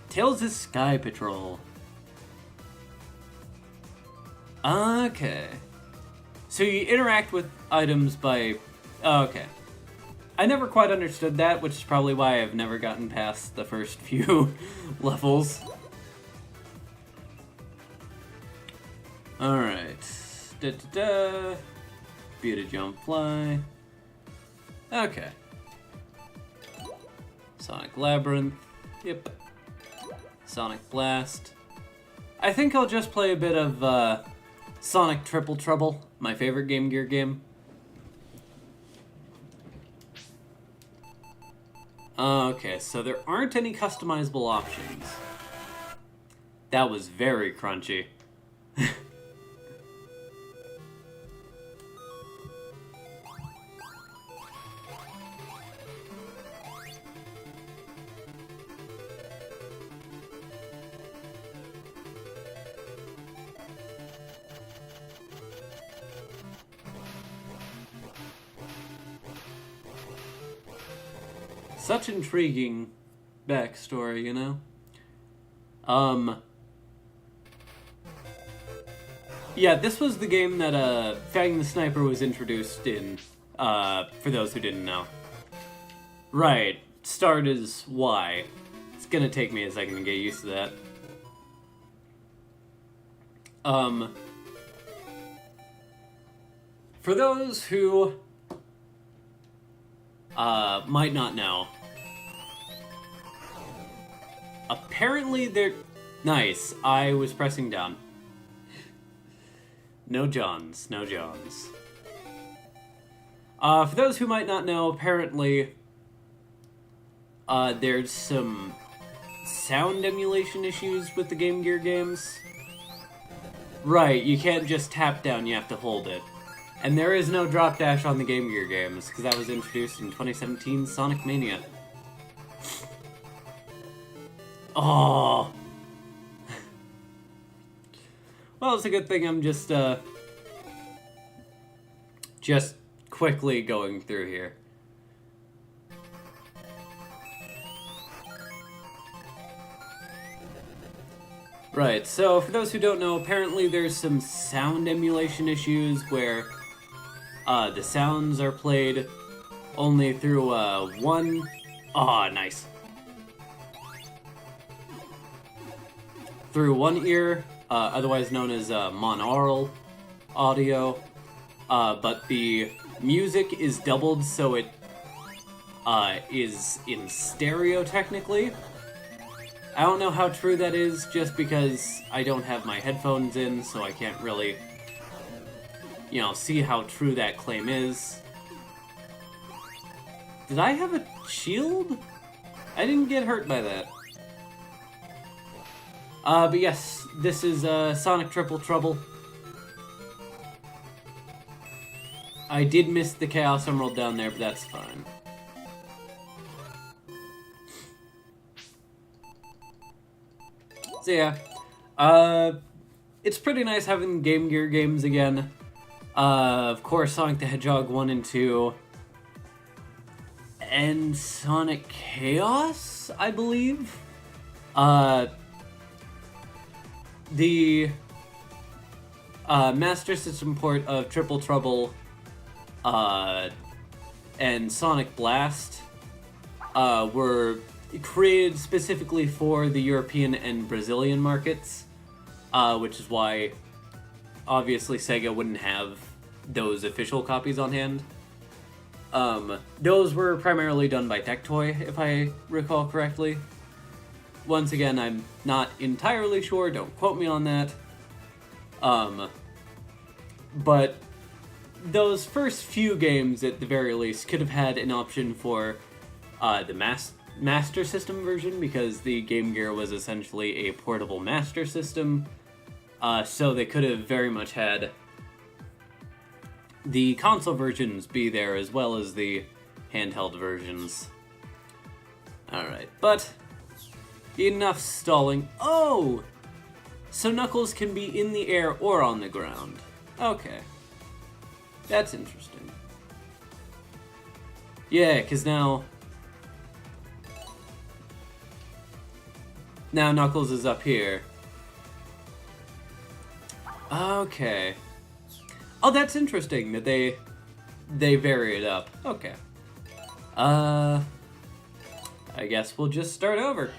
Tails is Sky Patrol. Okay. So you interact with items by... Oh, okay. I never quite understood that, which is probably why I've never gotten past the first few levels. Alright. Da-da-da. Beat a jump fly. Okay. Sonic Labyrinth. Yep. Sonic Blast. I think I'll just play a bit of Sonic Triple Trouble, my favorite Game Gear game. Okay, so there aren't any customizable options. That was very crunchy. Such intriguing backstory, you know? Yeah, this was the game that, Fang the Sniper was introduced in, for those who didn't know. Right, start is Y. It's gonna take me a second to get used to that. For those who, might not know, apparently they're... Nice, I was pressing down. No Johns, no Johns. For those who might not know, apparently, there's some sound emulation issues with the Game Gear games. Right, you can't just tap down, you have to hold it. And there is no drop dash on the Game Gear games, because that was introduced in 2017 Sonic Mania. Oh. Well, it's a good thing I'm just quickly going through here. Right, so for those who don't know, apparently there's some sound emulation issues where the sounds are played only through one... Aw, nice. Through one ear, otherwise known as monaural audio, but the music is doubled so it is in stereo technically. I don't know how true that is, just because I don't have my headphones in, so I can't really, you know, see how true that claim is. Did I have a shield? I didn't get hurt by that. But yes, this is Sonic Triple Trouble. I did miss the Chaos Emerald down there, but that's fine. So yeah, it's pretty nice having Game Gear games again. Of course, Sonic the Hedgehog 1 and 2. And Sonic Chaos, I believe? The Master System port of Triple Trouble and Sonic Blast were created specifically for the European and Brazilian markets, which is why obviously Sega wouldn't have those official copies on hand. Those were primarily done by Tectoy, if I recall correctly. Once again, I'm not entirely sure, don't quote me on that. But those first few games, at the very least, could have had an option for the Master System version, because the Game Gear was essentially a portable Master System, so they could have very much had the console versions be there as well as the handheld versions. Alright, but enough stalling. Oh! So Knuckles can be in the air or on the ground. Okay. That's interesting. Yeah, because now Knuckles is up here. Okay. Oh, that's interesting that they vary it up. Okay. I guess we'll just start over.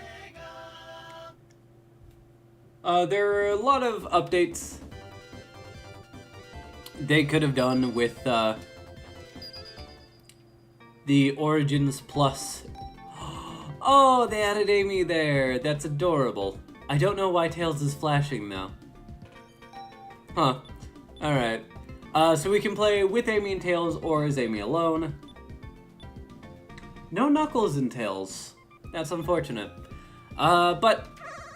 There are a lot of updates they could have done with the Origins Plus. Oh, they added Amy there. That's adorable. I don't know why Tails is flashing though. Huh. Alright. So we can play with Amy and Tails or as Amy alone. No Knuckles and Tails. That's unfortunate. But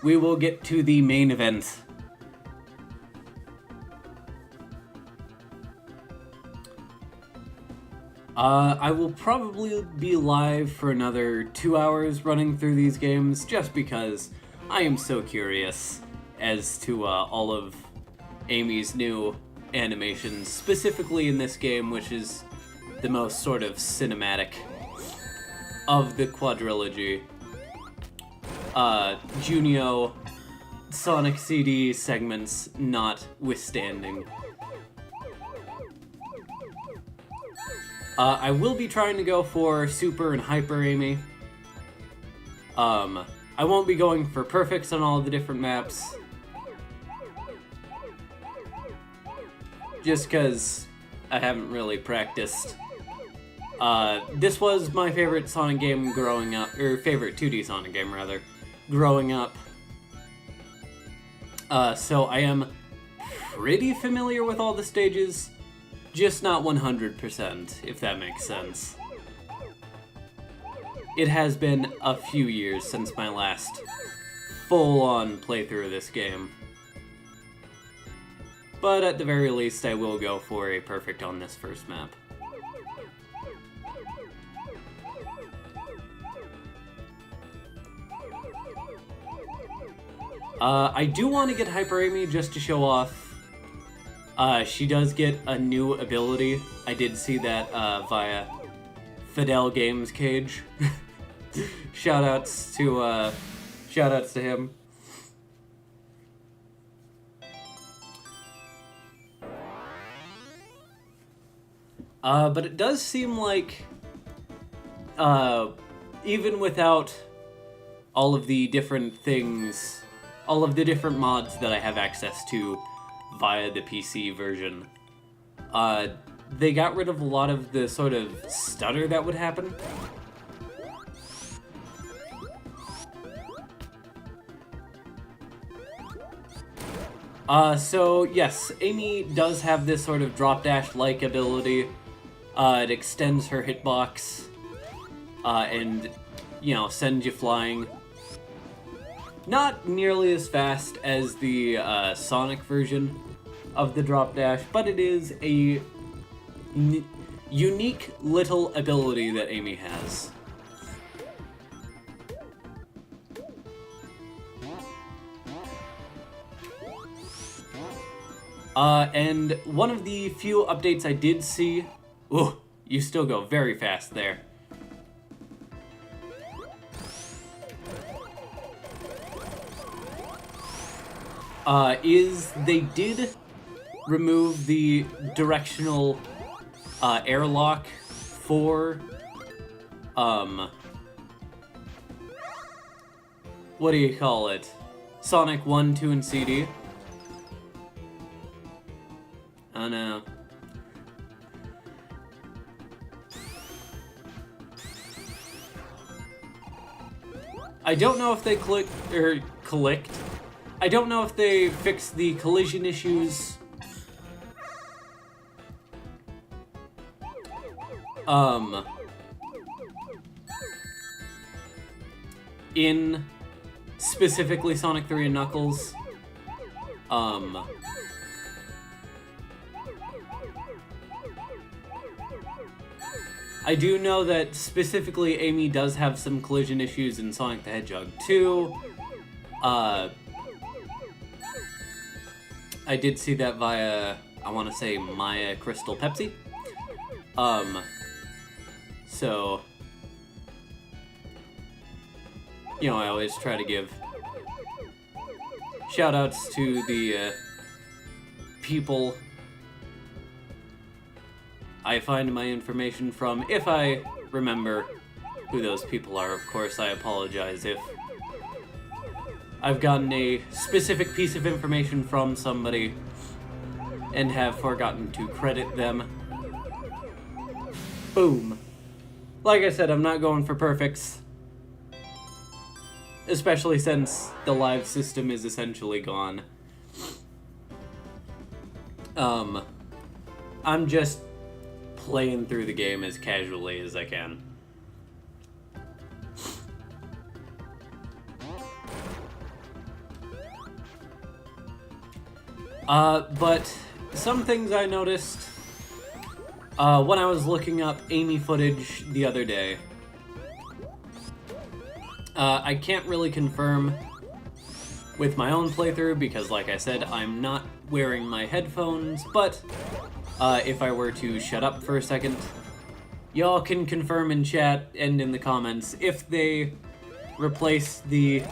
we will get to the main event. I will probably be live for another 2 hours running through these games, just because I am so curious as to all of Amy's new animations, specifically in this game, which is the most sort of cinematic. of the quadrilogy. Junio, Sonic CD segments notwithstanding. I will be trying to go for Super and Hyper Amy. I won't be going for perfects on all the different maps. Just because I haven't really practiced. This was my favorite Sonic game growing up, or favorite 2D Sonic game rather, growing up. So I am pretty familiar with all the stages, just not 100%, if that makes sense. It has been a few years since my last full-on playthrough of this game. But at the very least, I will go for a perfect on this first map. I do want to get Hyper Amy just to show off. She does get a new ability. I did see that via Fidel Games Cage. Shoutouts to him. But it does seem like, even without all of the different things, all of the different mods that I have access to via the PC version, they got rid of a lot of the sort of stutter that would happen. So yes, Amy does have this sort of drop dash-like ability. It extends her hitbox, and, you know, sends you flying. Not nearly as fast as the Sonic version of the drop dash, but it is a unique little ability that Amy has. And one of the few updates I did see... Ooh, you still go very fast there. Is they did remove the directional airlock for, what do you call it? Sonic 1, 2, and CD. Oh no. I don't know if they clicked. I don't know if they fixed the collision issues. In specifically Sonic 3 and Knuckles. I do know that specifically Amy does have some collision issues in Sonic the Hedgehog 2. I did see that via, I want to say, Maya Crystal Pepsi. So, you know, I always try to give shoutouts to the people I find my information from. If I remember who those people are, of course, I apologize if I've gotten a specific piece of information from somebody and have forgotten to credit them. Boom. Like I said, I'm not going for perfects. Especially since the live system is essentially gone. I'm just playing through the game as casually as I can. But some things I noticed when I was looking up Amy footage the other day. I can't really confirm with my own playthrough because, like I said, I'm not wearing my headphones, but if I were to shut up for a second, Y'all can confirm in chat and in the comments if they replace the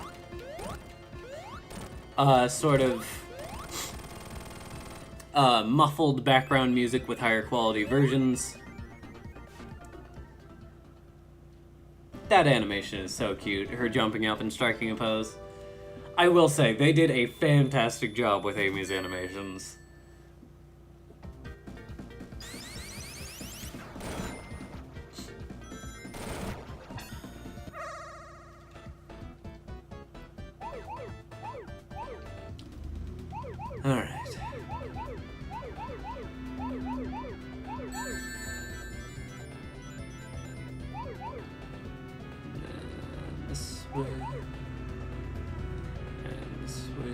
sort of muffled background music with higher quality versions. That animation is so cute, her jumping up and striking a pose. I will say, they did a fantastic job with Amy's animations. Alright. This way. And this way.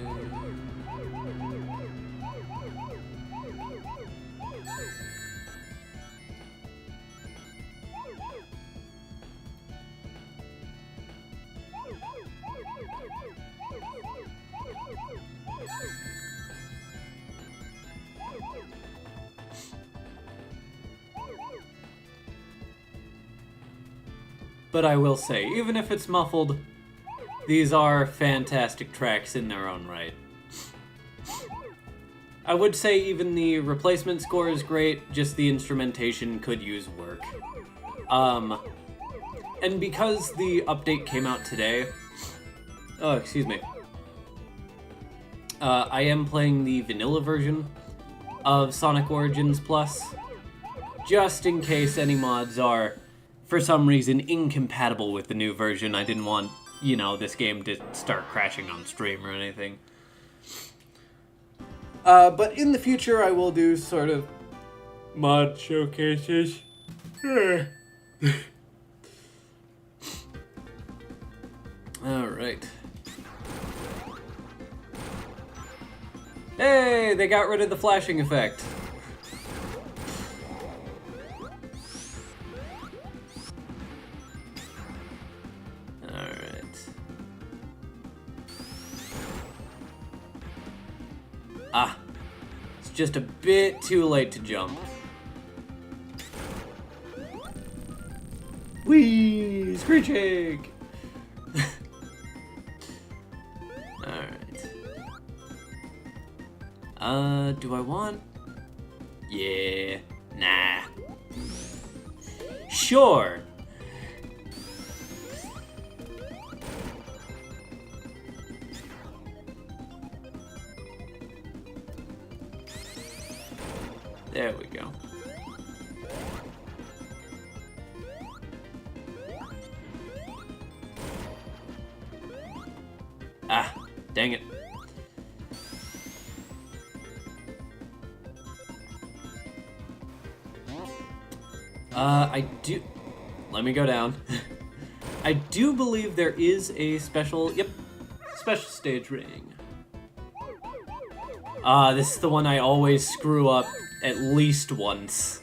But I will say, even if it's muffled, these are fantastic tracks in their own right. I would say even the replacement score is great, just the instrumentation could use work. And because the update came out today... Oh, excuse me. I am playing the vanilla version of Sonic Origins Plus, just in case any mods are, for some reason, incompatible with the new version. I didn't want, you know, this game to start crashing on stream or anything. But in the future, I will do sort of mod showcases. Alright. Hey, they got rid of the flashing effect. Alright. Ah, it's just a bit too late to jump. Whee! Screeching! Alright. Do I want... Yeah. Nah. Sure. There we go. Ah, dang it. I do... Let me go down. I do believe there is a special... Yep. Special stage ring. This is the one I always screw up at least once.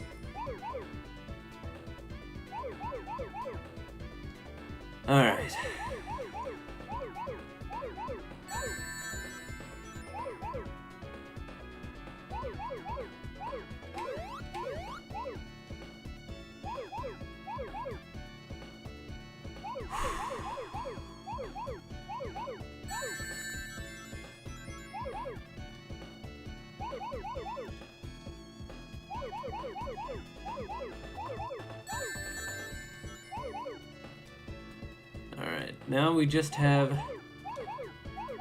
Alright. Alright, now we just have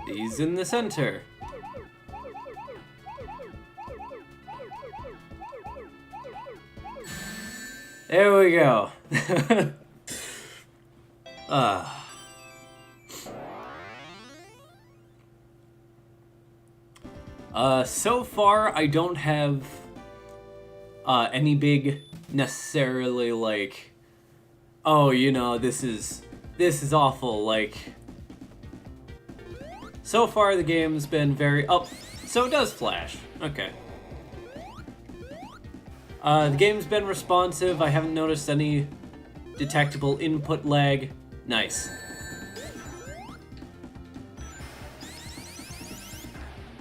these in the center. There we go. So far, I don't have any big necessarily like, oh, you know, this is awful. Like, so far the game's been very... Oh, so it does flash. Okay. The game's been responsive. I haven't noticed any detectable input lag. Nice.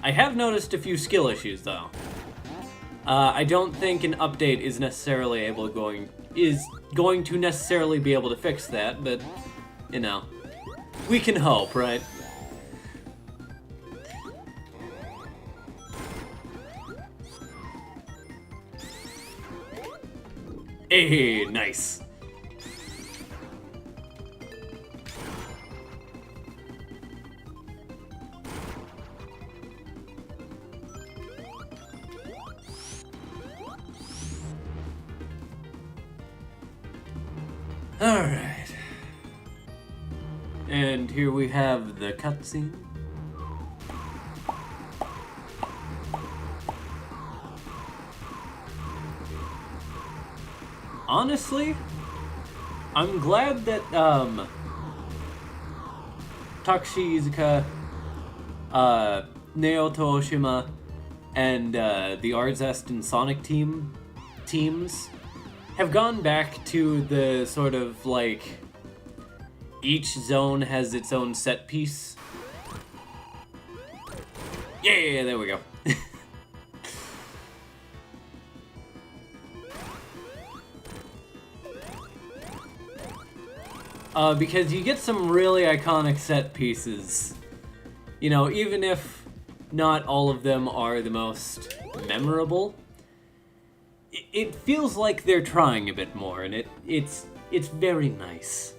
I have noticed a few skill issues, though. I don't think an update is necessarily going to necessarily be able to fix that, but you know, we can hope, right? Hey, nice. Alright. And here we have the cutscene. Honestly, I'm glad that, Takashi Iizuka, Naoto Oshima, and, the Arzest and Sonic teams have gone back to the sort of, like, each zone has its own set piece. Yeah, there we go. Because you get some really iconic set pieces. You know, even if not all of them are the most memorable, it feels like they're trying a bit more, and it's very nice.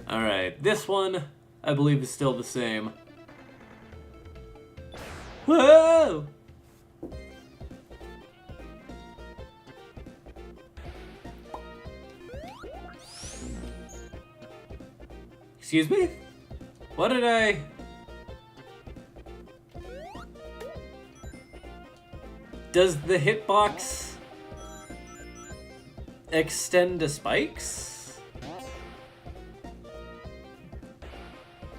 Alright, this one, I believe, is still the same. Whoa! Excuse me? What did I... Does the hitbox extend to spikes?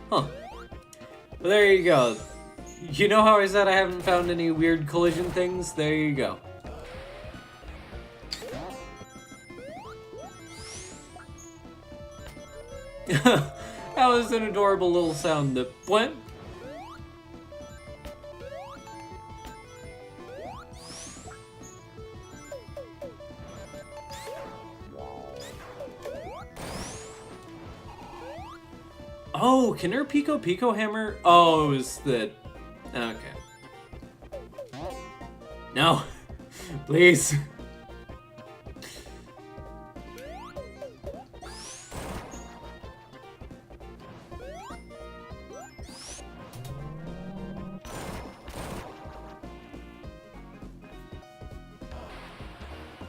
Huh. Well, there you go. You know how I said I haven't found any weird collision things? There you go. That was an adorable little sound that went. Oh, can her Pico hammer? Oh, it was the... Okay. No. Please.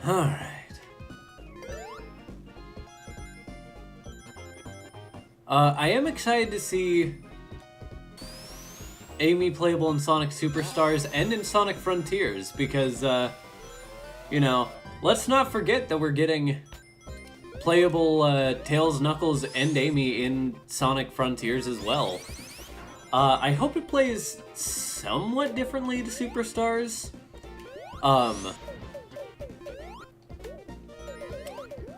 Alright. I am excited to see Amy playable in Sonic Superstars and in Sonic Frontiers because, you know, let's not forget that we're getting playable Tails, Knuckles, and Amy in Sonic Frontiers as well. I hope it plays somewhat differently to Superstars.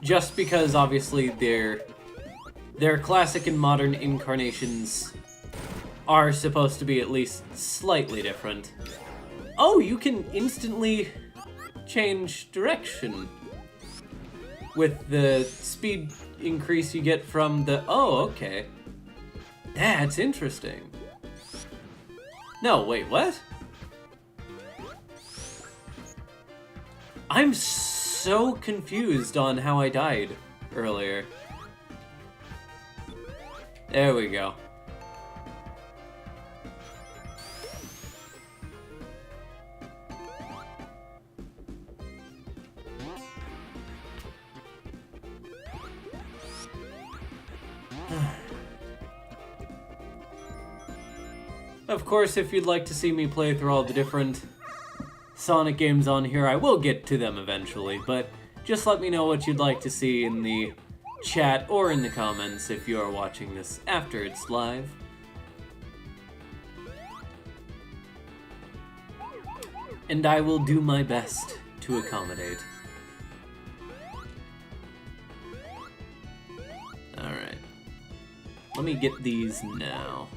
Just because, obviously, their classic and modern incarnations are supposed to be at least slightly different. Oh, you can instantly change direction with the speed increase you get from the... Oh, okay. That's interesting. No, wait, what? I'm so confused on how I died earlier. There we go. Of course, if you'd like to see me play through all the different Sonic games on here, I will get to them eventually, but just let me know what you'd like to see in the chat or in the comments if you are watching this after it's live. And I will do my best to accommodate. Alright. Let me get these now.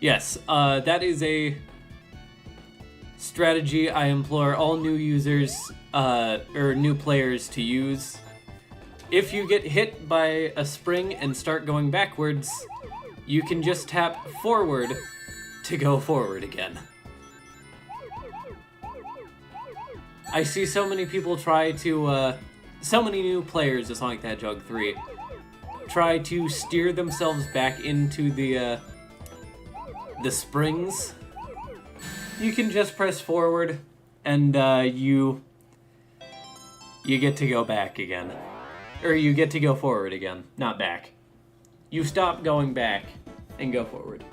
Yes, that is a strategy I implore all new users, or new players to use. If you get hit by a spring and start going backwards, you can just tap forward to go forward again. I see so many people try to, so many new players of Sonic the Hedgehog 3 try to steer themselves back into the springs. You can just press forward, and you get to go back again. Or you get to go forward again, not back. You stop going back and go forward.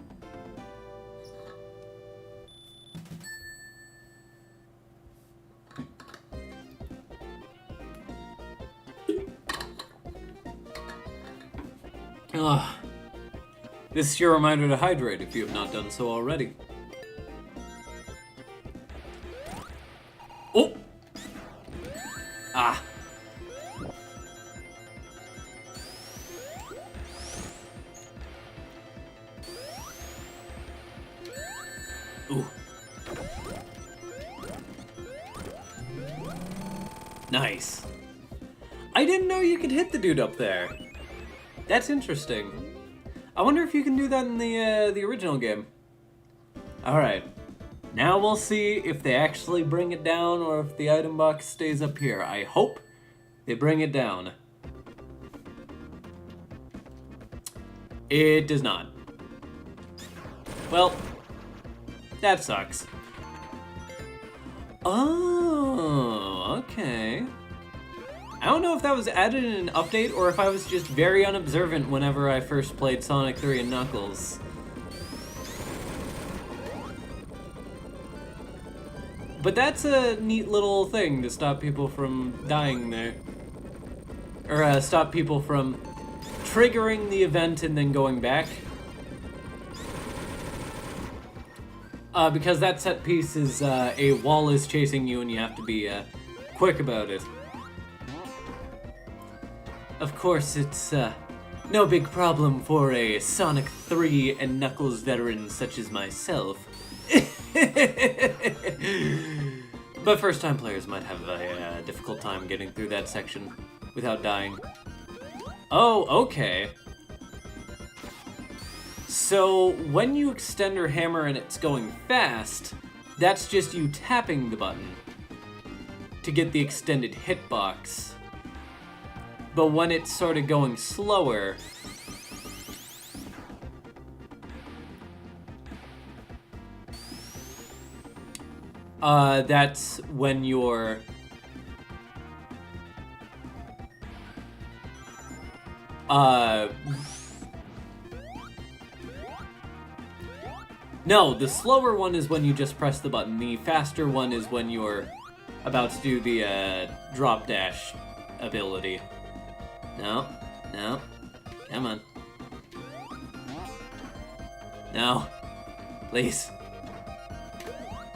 Ugh. This is your reminder to hydrate if you have not done so already. Oh! Ah. Ooh. Nice. I didn't know you could hit the dude up there. That's interesting. I wonder if you can do that in the original game. Alright. Now we'll see if they actually bring it down or if the item box stays up here. I hope they bring it down. It does not. Well, that sucks. Oh, okay. I don't know if that was added in an update or if I was just very unobservant whenever I first played Sonic 3 and Knuckles. But that's a neat little thing to stop people from dying there. Or stop people from triggering the event and then going back. Because that set piece is a wall is chasing you and you have to be quick about it. Of course, it's no big problem for a Sonic 3 and Knuckles veteran such as myself. But first-time players might have a difficult time getting through that section without dying. Oh, okay. So, when you extend your hammer and it's going fast, that's just you tapping the button to get the extended hitbox. But when it's sort of going slower, that's when you're no, the slower one is when you just press the button. The faster one is when you're about to do the drop dash ability. No, no, come on. No, please.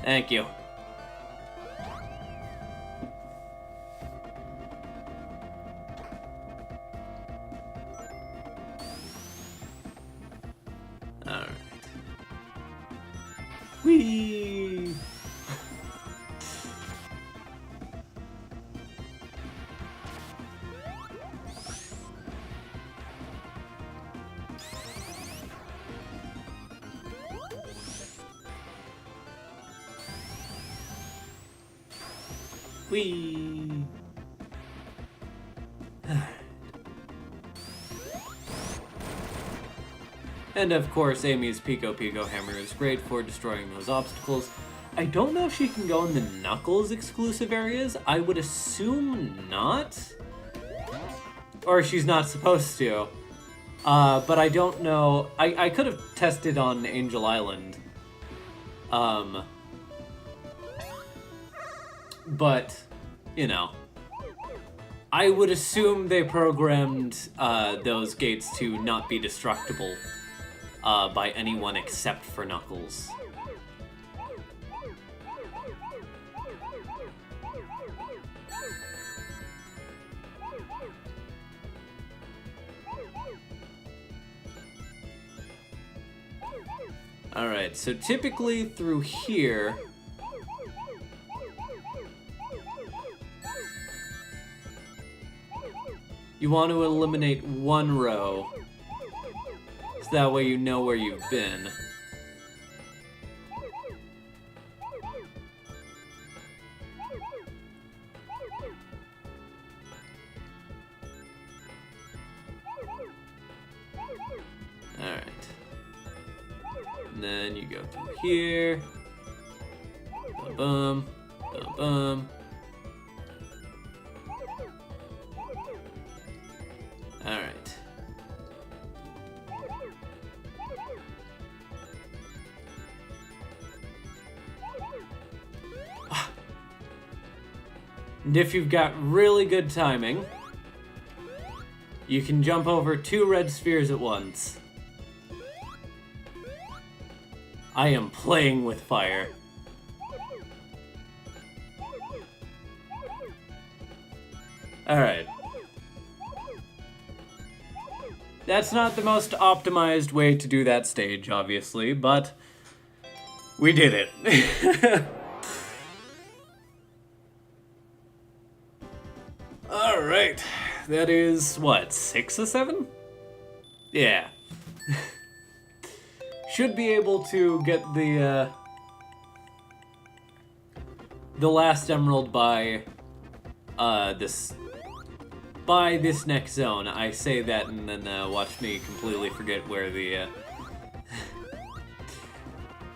Thank you. Alright. Whee! Whee! And of course, Amy's Pico Pico Hammer is great for destroying those obstacles. I don't know if she can go in the Knuckles exclusive areas. I would assume not. Or she's not supposed to. But I don't know. I could have tested on Angel Island. But, you know. I would assume they programmed those gates to not be destructible by anyone except for Knuckles. Alright, so typically through here... you want to eliminate one row, so that way you know where you've been. Alright. And then you go through here. Ba-bum, ba-bum. Alright. And if you've got really good timing, you can jump over 2 red spheres at once. I am playing with fire. Alright. That's not the most optimized way to do that stage, obviously, but we did it. Alright. That is, what, 6 or 7? Yeah. Should be able to get the last emerald by this next zone. I say that and then watch me completely forget where the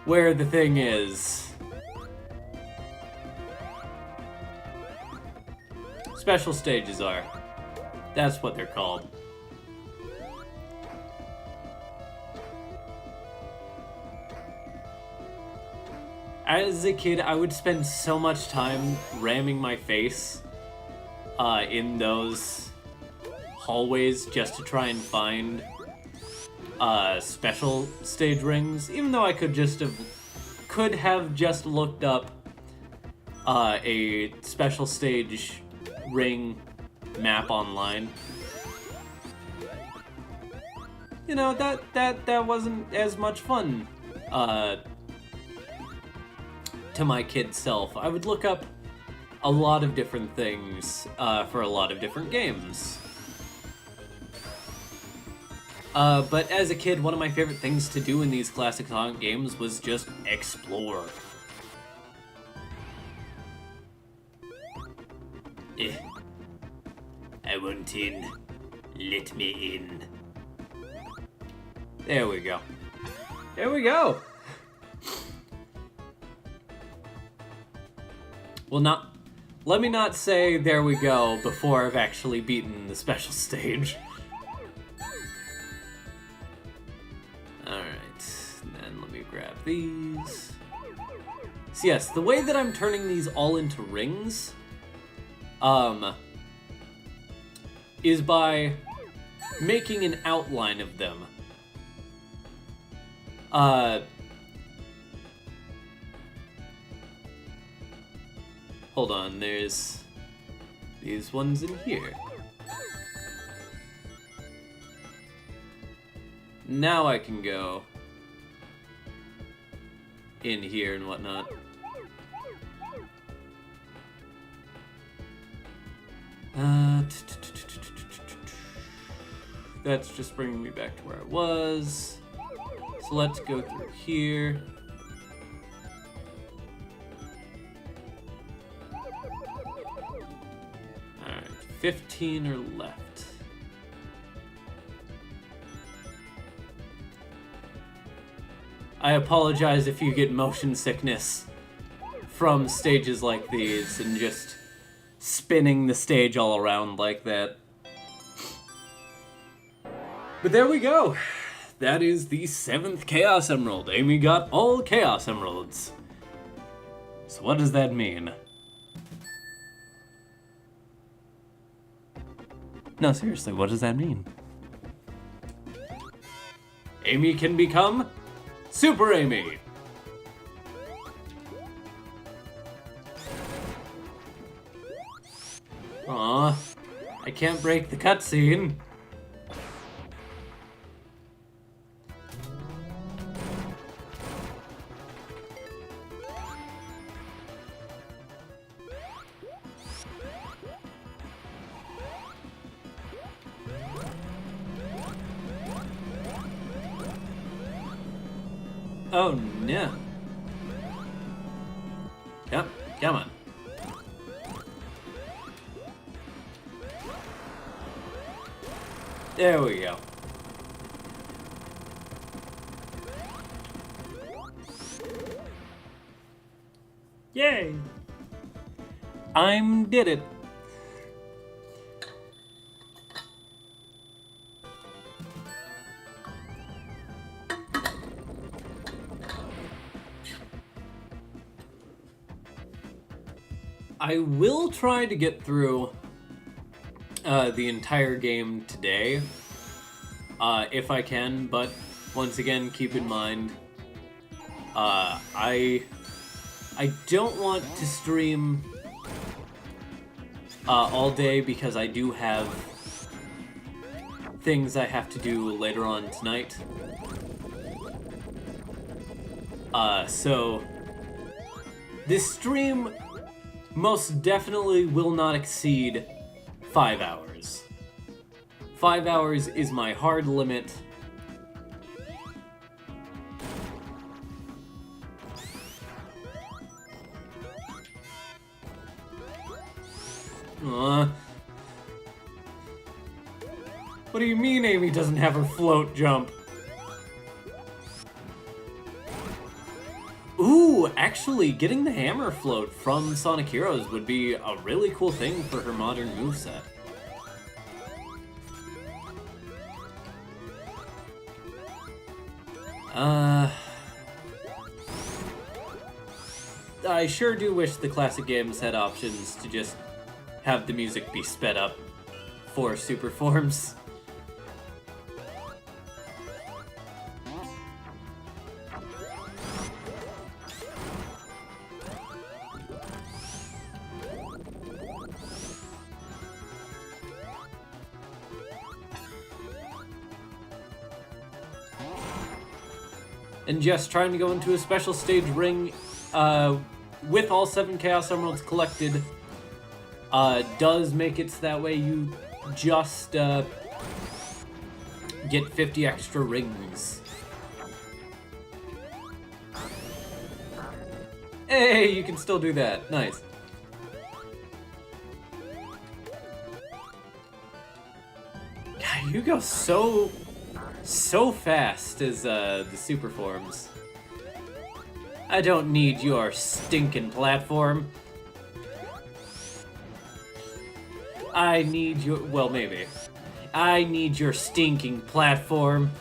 where the thing is. Special stages are. That's what they're called. As a kid, I would spend so much time ramming my face in those hallways just to try and find special stage rings, even though I could have just looked up a special stage ring map online. You know, that wasn't as much fun to my kid self. I would look up a lot of different things for a lot of different games. But as a kid, one of my favorite things to do in these classic Sonic games was just explore. I want in. Let me in. There we go. There we go! Well, let me not say there we go before I've actually beaten the special stage. Alright, then let me grab these. So yes, the way that I'm turning these all into rings, is by making an outline of them. Hold on, there's these ones in here. Now I can go in here and whatnot. That's just bringing me back to where I was. So let's go through here. Alright, 15 are left. I apologize if you get motion sickness from stages like these and just spinning the stage all around like that. But there we go. That is the 7th Chaos Emerald. Amy got all Chaos Emeralds. So what does that mean? No, seriously, what does that mean? Amy can become Super Amy. Aw, I can't break the cutscene. Oh no. Yep, come on. There we go. Yay! Did it. I will try to get through the entire game today, if I can, but once again, keep in mind, I don't want to stream all day because I do have things I have to do later on tonight. So this stream most definitely will not exceed 5 hours. 5 hours is my hard limit. What do you mean Amy doesn't have her float jump? Ooh, actually, getting the hammer float from Sonic Heroes would be a really cool thing for her modern moveset. I sure do wish the classic games had options to just have the music be sped up for super forms. And just trying to go into a special stage ring with all 7 Chaos Emeralds collected does make it so that way you just get 50 extra rings. Hey, you can still do that. Nice. God, you go so fast as the super forms. I don't need your stinking platform. I need your... well, maybe. I need your stinking platform.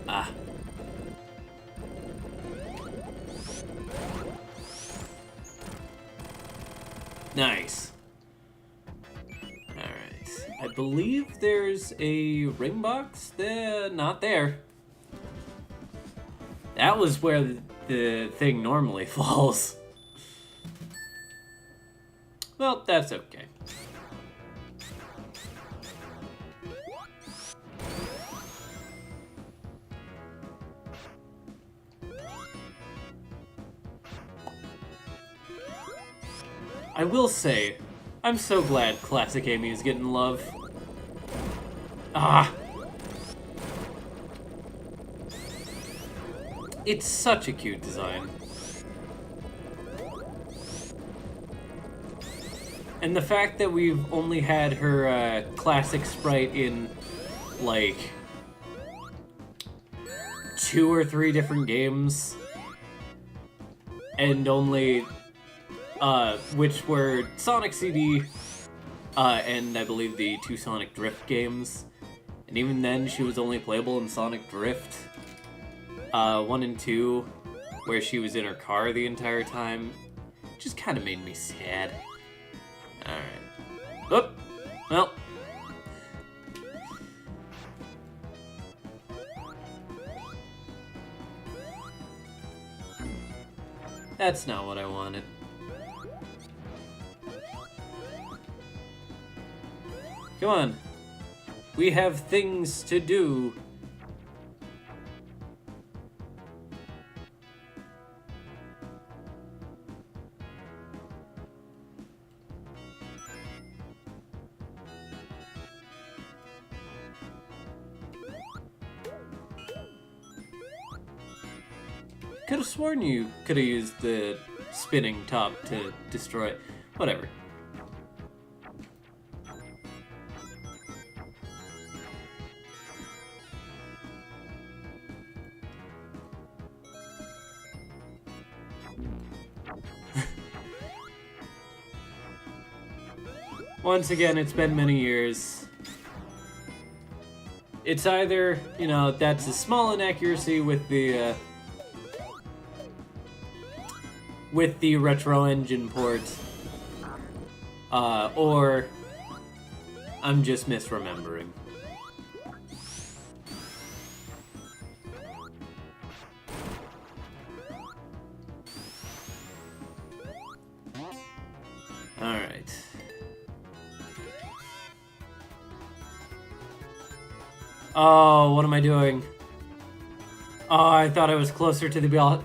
Ah. Nice. Alright. I believe there's a ring box there. Not there. That was where the thing normally falls. Well, that's okay. I will say, I'm so glad Classic Amy is getting love. Ah! It's such a cute design. And the fact that we've only had her classic sprite in, like, 2 or 3 different games, and only... which were Sonic CD, and I believe the 2 Sonic Drift games. And even then, she was only playable in Sonic Drift 1 and 2, where she was in her car the entire time. Just kind of made me sad. Alright. Oop! Well. That's not what I wanted. Come on. We have things to do. could have sworn you could have used the spinning top to destroy it. Whatever. Once again, it's been many years. It's either, you know, that's a small inaccuracy with the retro engine port, or I'm just misremembering. Alright. Oh, what am I doing? Oh, I thought I was closer to the Baus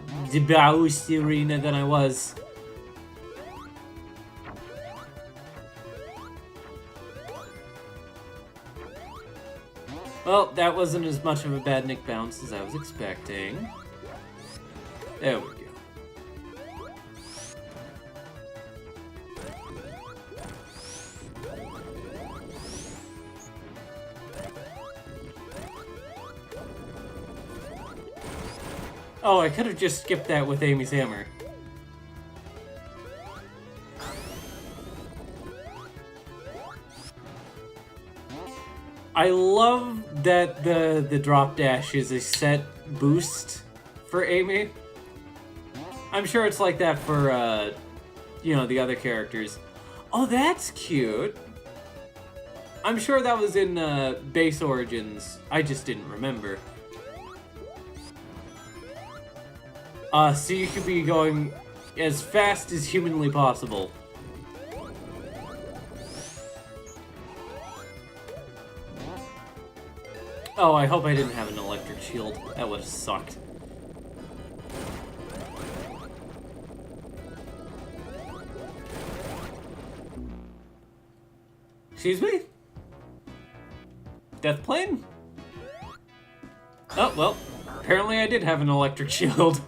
arena than I was. Well, that wasn't as much of a bad Nick bounce as I was expecting. There we go. Oh, I could have just skipped that with Amy's hammer. I love that the drop dash is a set boost for Amy. I'm sure it's like that for, you know, the other characters. Oh, that's cute. I'm sure that was in Base Origins. I just didn't remember. So you could be going as fast as humanly possible. Oh, I hope I didn't have an electric shield. That would have sucked. Excuse me? Death plane? Oh, well, apparently I did have an electric shield.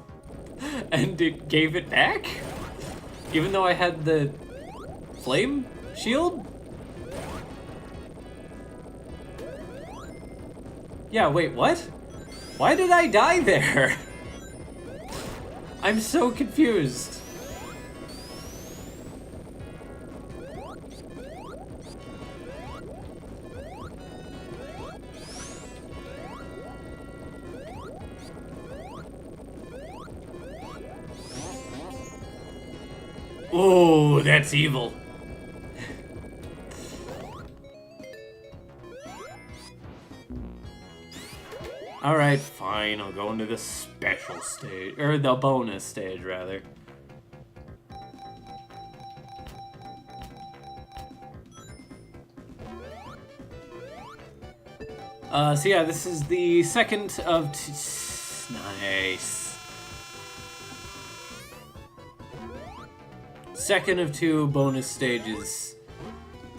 And it gave it back? Even though I had the flame shield? Yeah, wait, what? Why did I die there? I'm so confused. Oh, that's evil. Alright, fine, I'll go into the special stage, or the bonus stage, rather. So yeah, this is the second of nice. Second of two bonus stages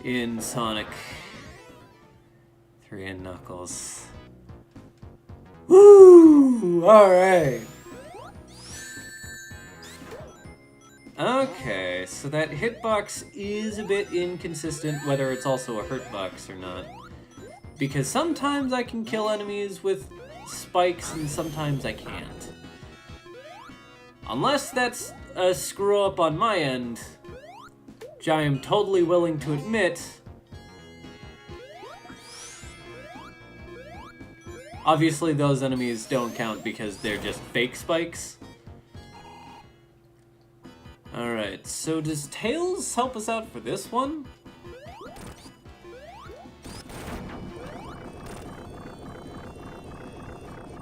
in Sonic 3 and Knuckles. Woo! Alright. Okay, so that hitbox is a bit inconsistent, whether it's also a hurtbox or not. Because sometimes I can kill enemies with spikes and sometimes I can't. Unless that's a screw up on my end, which I am totally willing to admit. Obviously those enemies don't count because they're just fake spikes. Alright, so does Tails help us out for this one?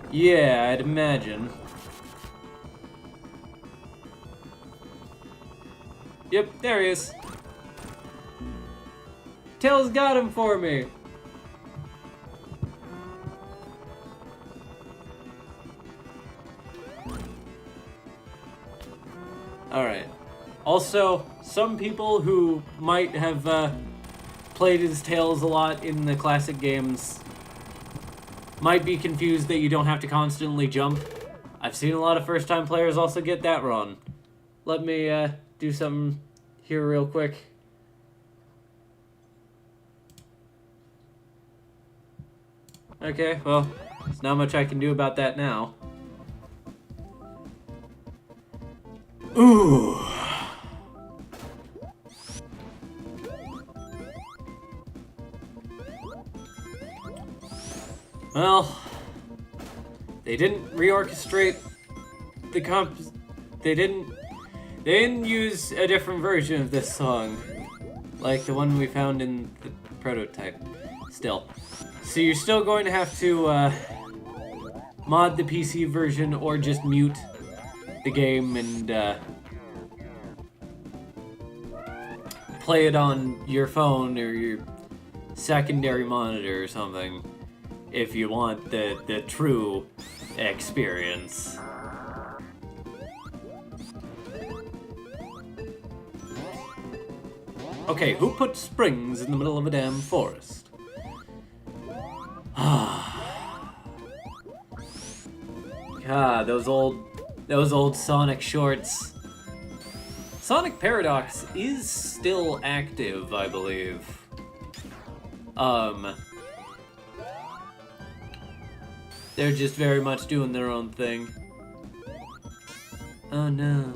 Yeah, I'd imagine. Yep, there he is. Tails got him for me. Alright. Also, some people who might have played as Tails a lot in the classic games might be confused that you don't have to constantly jump. I've seen a lot of first-time players also get that wrong. Let me do something here real quick. Okay, well, there's not much I can do about that now. Ooh. Well, they didn't reorchestrate the they didn't use a different version of this song, like the one we found in the prototype. Still. So you're still going to have to mod the PC version or just mute the game and play it on your phone or your secondary monitor or something if you want the true experience. Okay, who put springs in the middle of a damn forest? God, those old Sonic shorts. Sonic Paradox is still active, I believe. They're just very much doing their own thing. Oh no.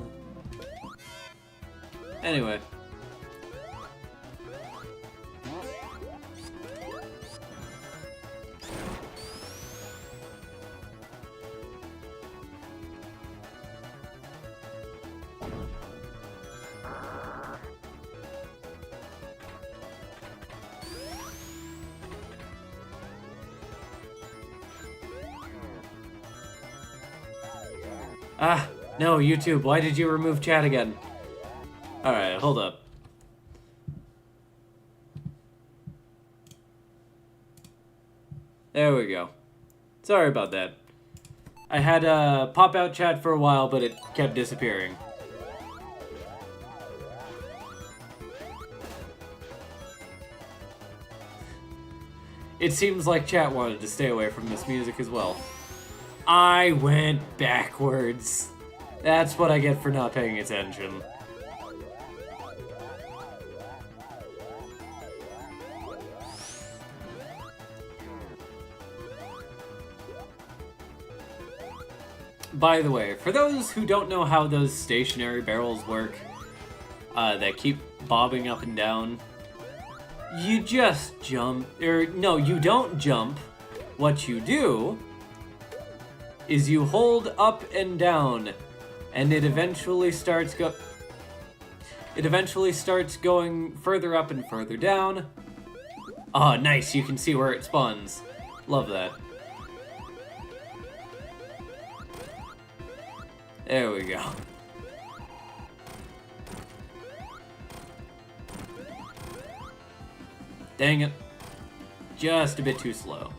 Anyway. Ah, no, YouTube, why did you remove chat again? Alright, hold up. There we go. Sorry about that. I had pop-out chat for a while, but it kept disappearing. It seems like chat wanted to stay away from this music as well. I went backwards. That's what I get for not paying attention. By the way, for those who don't know how those stationary barrels work, that keep bobbing up and down, you just jump, no, you don't jump. What you do is you hold up and down, and it eventually starts going further up and further down. Oh, nice, you can see where it spawns. Love that. There we go. Dang it. Just a bit too slow.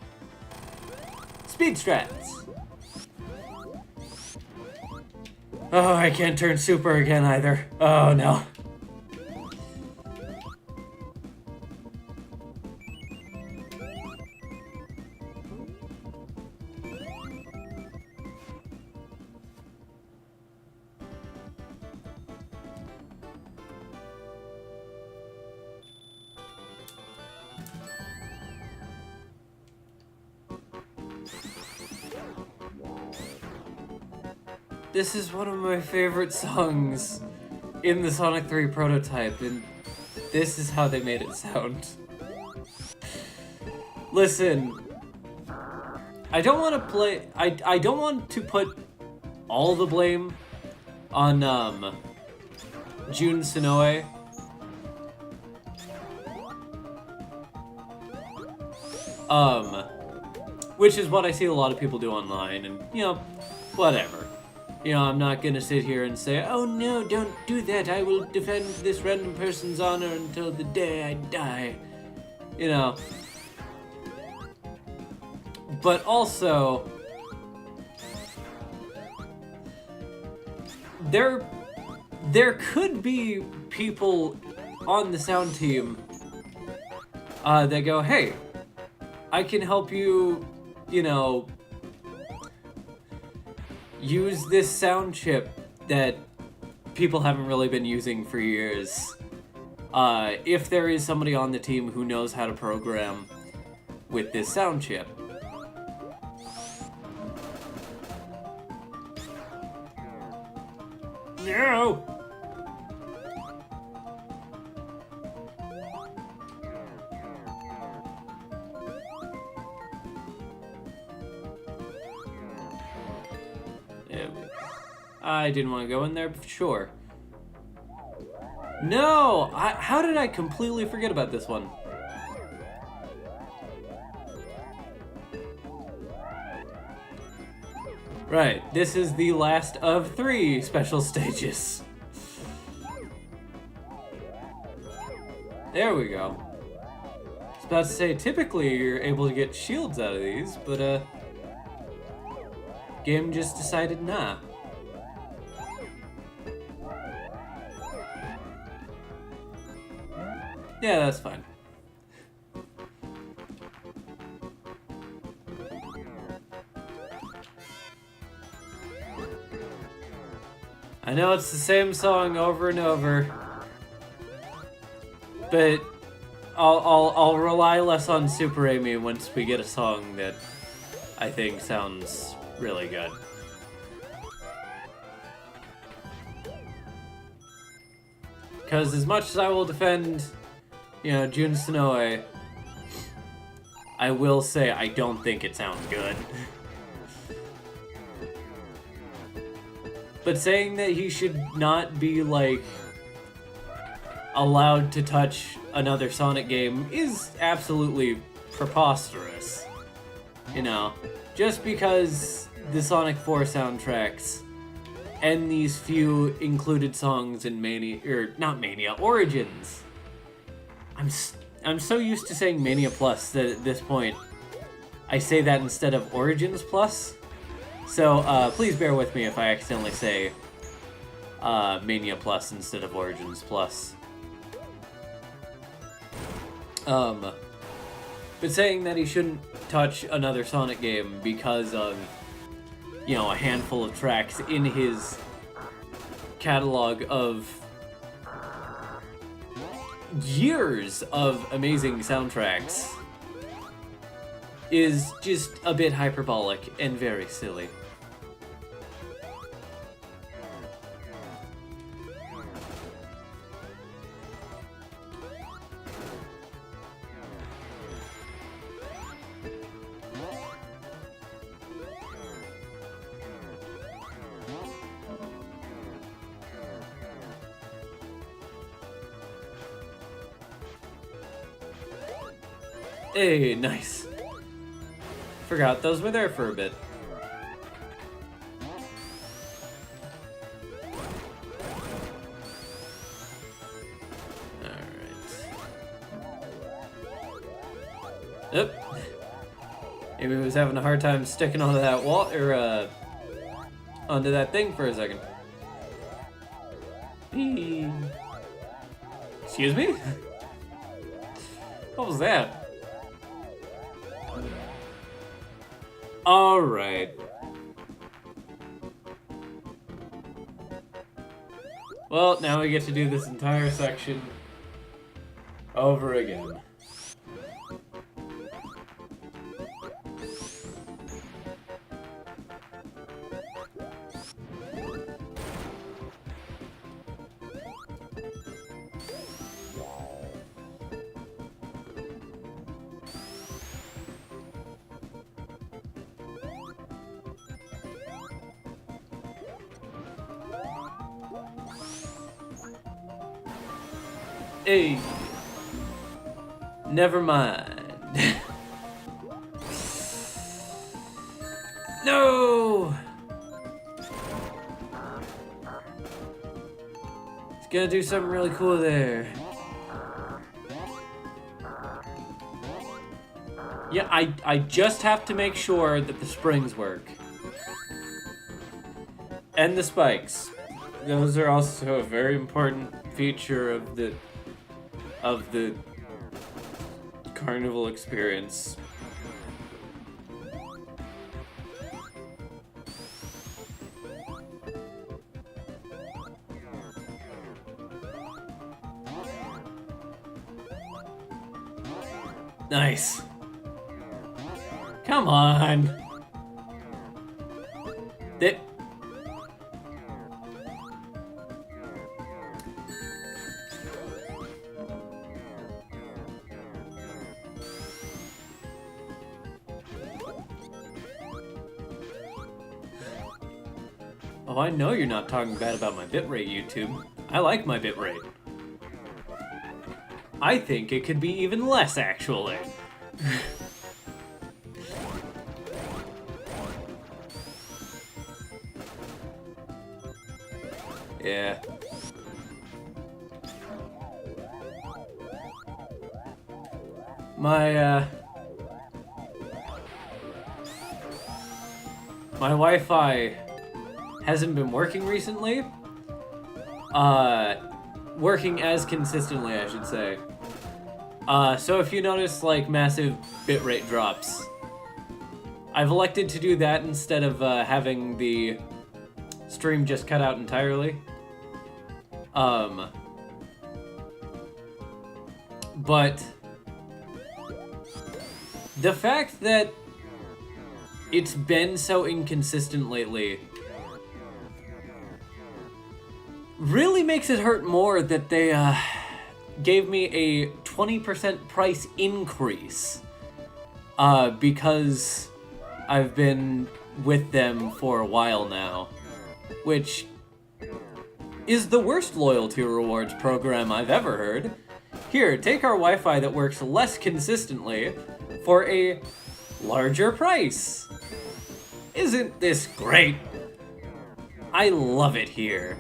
Speed strats. Oh, I can't turn super again either. Oh no. This is one of my favorite songs in the Sonic 3 prototype, and this is how they made it sound. Listen, I don't want to play... I don't want to put all the blame on, Jun Sonoe. Which is what I see a lot of people do online, and, you know, whatever. You know, I'm not gonna sit here and say, oh no, don't do that, I will defend this random person's honor until the day I die. You know. But also, there could be people on the sound team that go, hey, I can help you, you know, use this sound chip that people haven't really been using for years. If there is somebody on the team who knows how to program with this sound chip. No! I didn't want to go in there, but sure. No! How did I completely forget about this one? Right, this is the last of 3 special stages. There we go. I was about to say, typically you're able to get shields out of these, but game just decided nah. Yeah, that's fine. I know it's the same song over and over, but I'll rely less on Super Amy once we get a song that I think sounds really good. Because as much as I will defend, Jun Sonoe, I will say I don't think it sounds good. But saying that he should not be, allowed to touch another Sonic game is absolutely preposterous. Just because the Sonic 4 soundtracks and these few included songs in Origins. I'm so used to saying Mania Plus that at this point, I say that instead of Origins Plus. So, please bear with me if I accidentally say Mania Plus instead of Origins Plus. But saying that he shouldn't touch another Sonic game because of, a handful of tracks in his catalog of years of amazing soundtracks is just a bit hyperbolic and very silly. Hey, nice. Forgot those were there for a bit. Alright. Oop. Maybe he was having a hard time sticking onto that wall, or, onto that thing for a second. Excuse me? What was that? Alright. Well, now we get to do this entire section over again. Hey, never mind. No! It's gonna do something really cool there. Yeah, I just have to make sure that the springs work. And the spikes. Those are also a very important feature of the carnival experience. Nice. Come on. That. Oh, I know you're not talking bad about my bitrate, YouTube. I like my bitrate. I think it could be even less, actually. Yeah. My Wi-Fi hasn't been working recently. Working as consistently, I should say. So if you notice, like, massive bitrate drops, I've elected to do that instead of having the stream just cut out entirely. But the fact that it's been so inconsistent lately really makes it hurt more that they gave me a 20% price increase because I've been with them for a while now, which is the worst loyalty rewards program I've ever heard. Here, take our Wi-Fi that works less consistently for a larger price. Isn't this great? I love it here.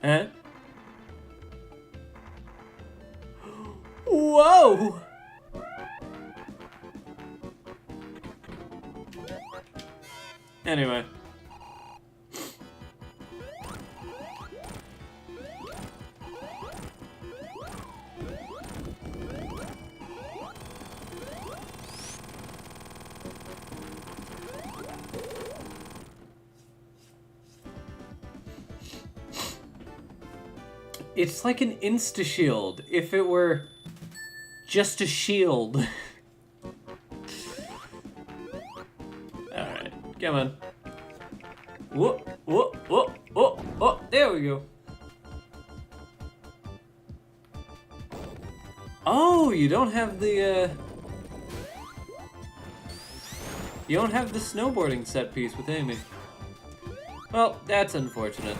Huh? Whoa! Anyway. It's like an insta-shield, if it were just a shield. Alright, come on. Whoa, whoa, whoa, whoa, whoa, there we go. Oh, you don't have the, you don't have the snowboarding set piece with Amy. Well, that's unfortunate.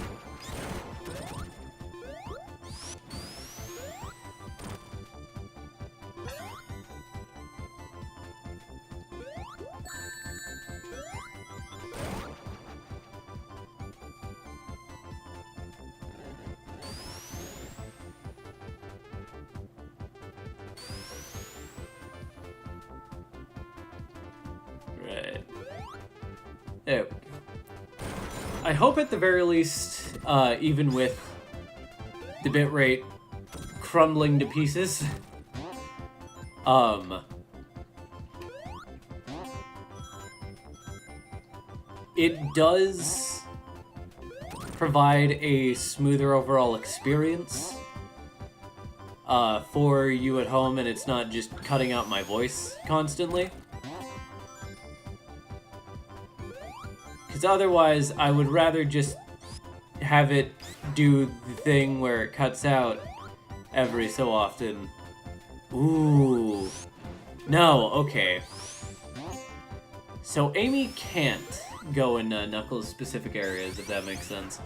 Right. There we go. I hope at the very least, even with the bitrate crumbling to pieces, it does provide a smoother overall experience for you at home, and it's not just cutting out my voice constantly. Because otherwise, I would rather just have it do the thing where it cuts out every so often. Ooh. No, okay. So Amy can't go in Knuckles' specific areas, if that makes sense.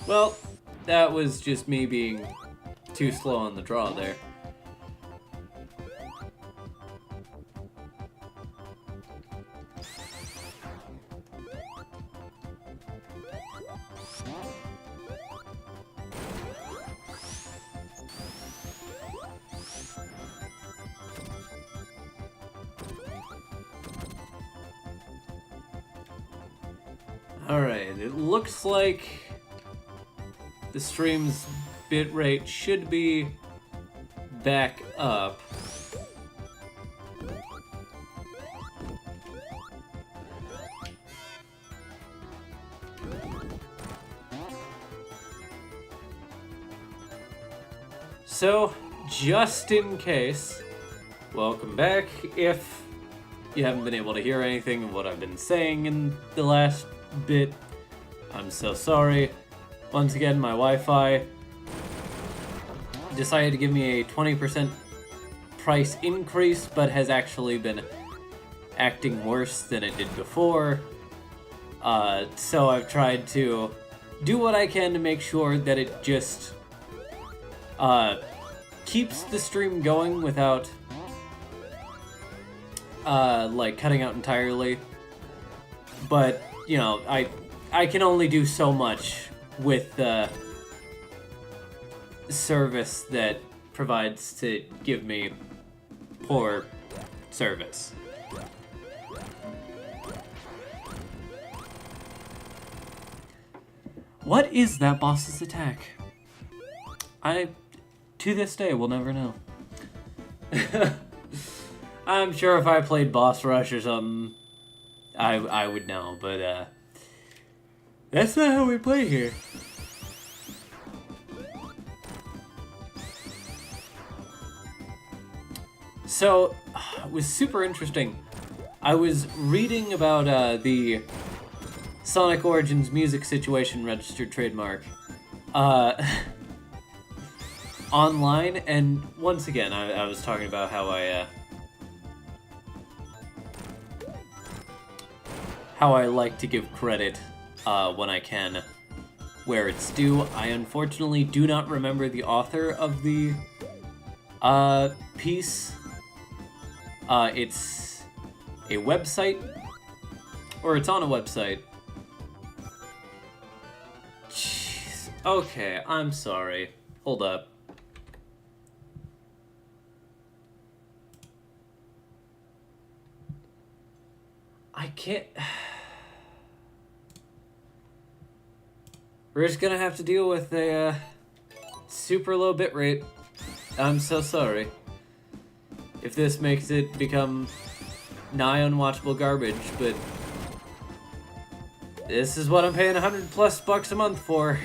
Well, that was just me being too slow on the draw there. Alright, it looks like the stream's bitrate should be back up. So, just in case, welcome back. If you haven't been able to hear anything of what I've been saying in the last bit, I'm so sorry. Once again, my Wi-Fi decided to give me a 20% price increase, but has actually been acting worse than it did before. So I've tried to do what I can to make sure that it just keeps the stream going without like cutting out entirely. But you know, I can only do so much with the service that provides to give me poor service. What is that boss's attack? To this day, will never know. I'm sure if I played Boss Rush or something, I would know, but that's not how we play here. So, it was super interesting. I was reading about the Sonic Origins music situation registered trademark online, and once again, I was talking about how I like to give credit when I can where it's due. I unfortunately do not remember the author of the piece. It's a website, or it's on a website. Jeez. Okay, I'm sorry. Hold up. I can't... We're just gonna have to deal with a super low bitrate. I'm so sorry. If this makes it become nigh unwatchable garbage, but this is what I'm paying $100+ a month for.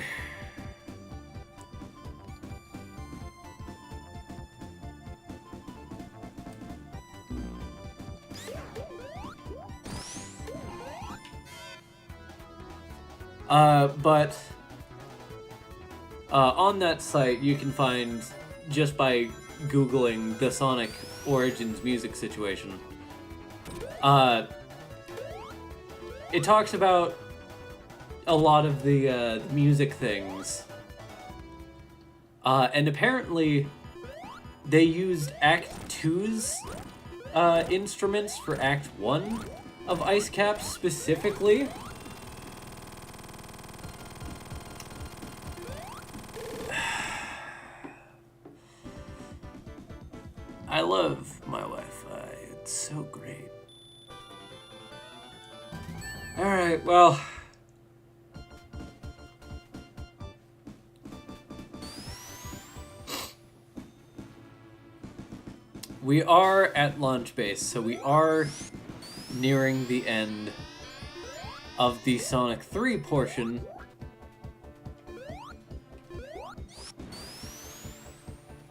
But on that site, you can find, just by Googling the Sonic Origins music situation, it talks about a lot of the music things. And apparently, they used Act 2's instruments for Act 1 of Ice Cap specifically. I love my Wi-Fi. It's so great. Alright, well... we are at launch base, so we are nearing the end of the Sonic 3 portion.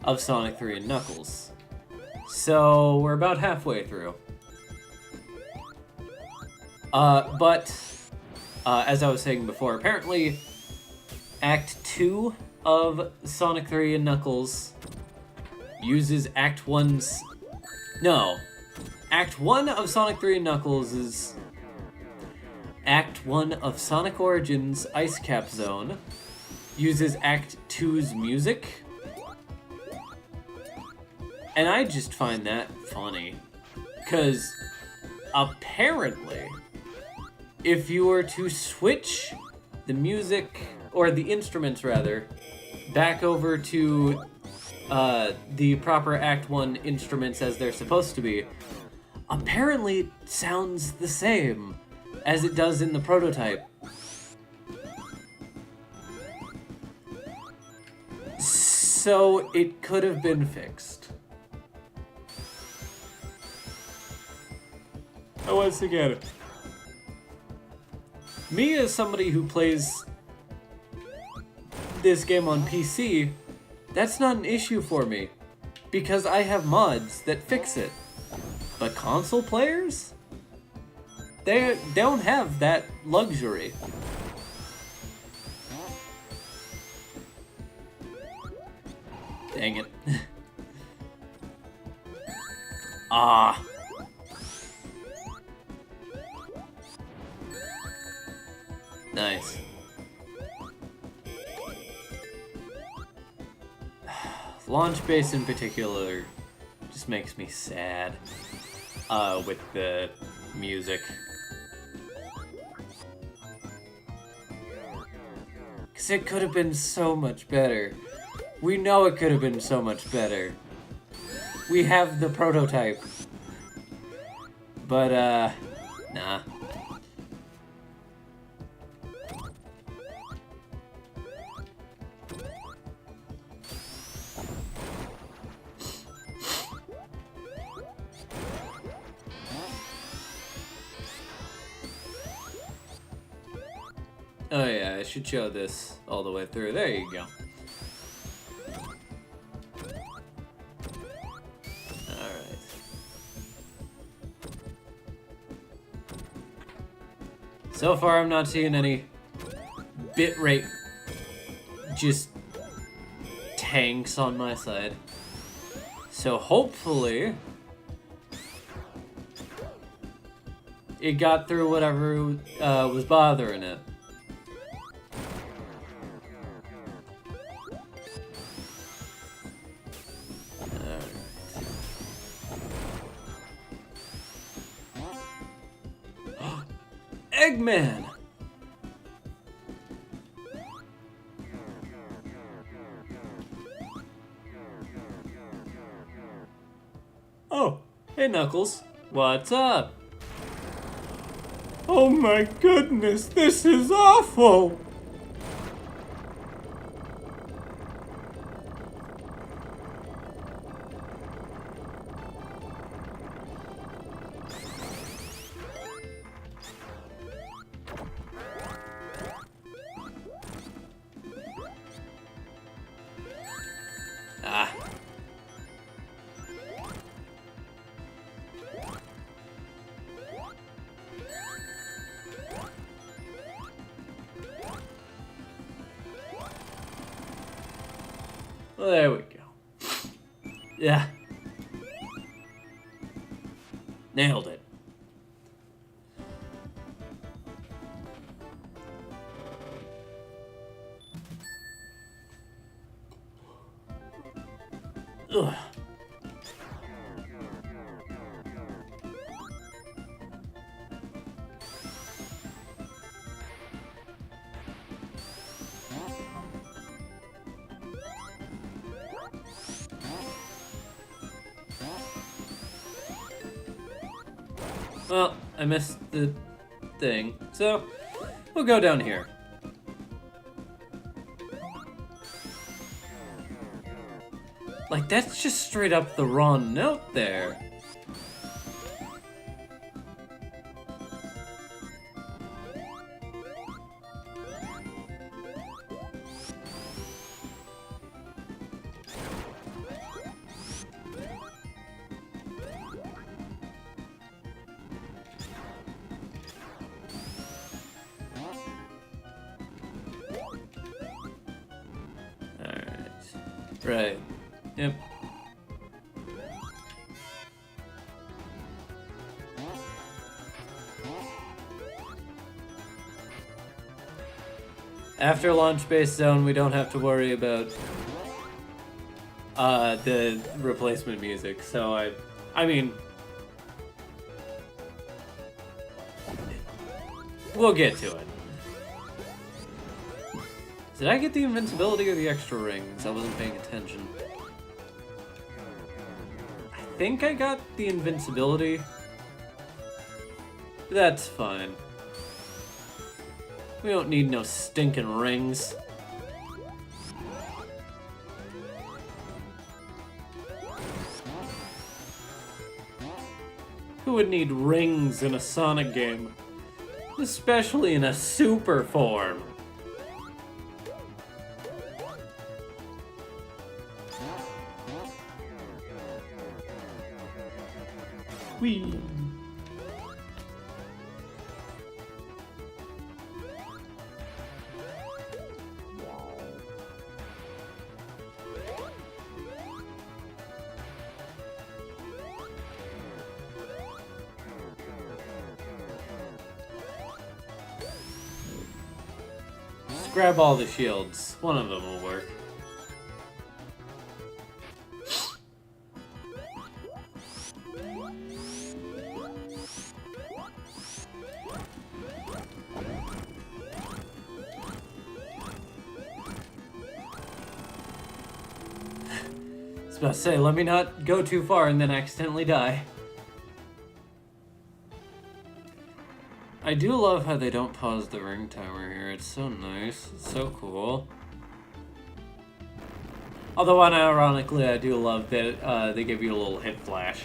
Of Sonic 3 and Knuckles. So, we're about halfway through. But, as I was saying before, apparently Act 2 of Sonic 3 and Knuckles uses Act 1's... No. Act 1 of Sonic 3 and Knuckles is... Act 1 of Sonic Origins Ice Cap Zone uses Act 2's music. And I just find that funny. Because apparently, if you were to switch the music, or the instruments rather, back over to the proper Act 1 instruments as they're supposed to be, apparently it sounds the same as it does in the prototype. So it could have been fixed. I once again, me as somebody who plays this game on PC, that's not an issue for me, because I have mods that fix it. But console players? They don't have that luxury. Dang it. Ah. Nice. Launch base in particular just makes me sad with the music. Because it could have been so much better. We know it could have been so much better. We have the prototype. But, nah. Oh yeah, I should show this all the way through. There you go. Alright. So far I'm not seeing any bitrate just tanks on my side. So hopefully it got through whatever was bothering it. Eggman! Oh, hey Knuckles. What's up? Oh my goodness, this is awful! Ah. Well, there we go. Yeah. Nailed it. Ugh. Well, I missed the thing, so we'll go down here. Like, that's just straight up the wrong note there. Right. Yep. After launch base zone, we don't have to worry about the replacement music. So I mean, we'll get to it. Did I get the invincibility or the extra rings? I wasn't paying attention. I think I got the invincibility. That's fine. We don't need no stinking rings. Who would need rings in a Sonic game? Especially in a super form. Whee! Just grab all the shields. One of them will work. I was about to say, let me not go too far and then accidentally die. I do love how they don't pause the ring timer here. It's so nice. It's so cool. Although, unironically, I do love that they give you a little hit flash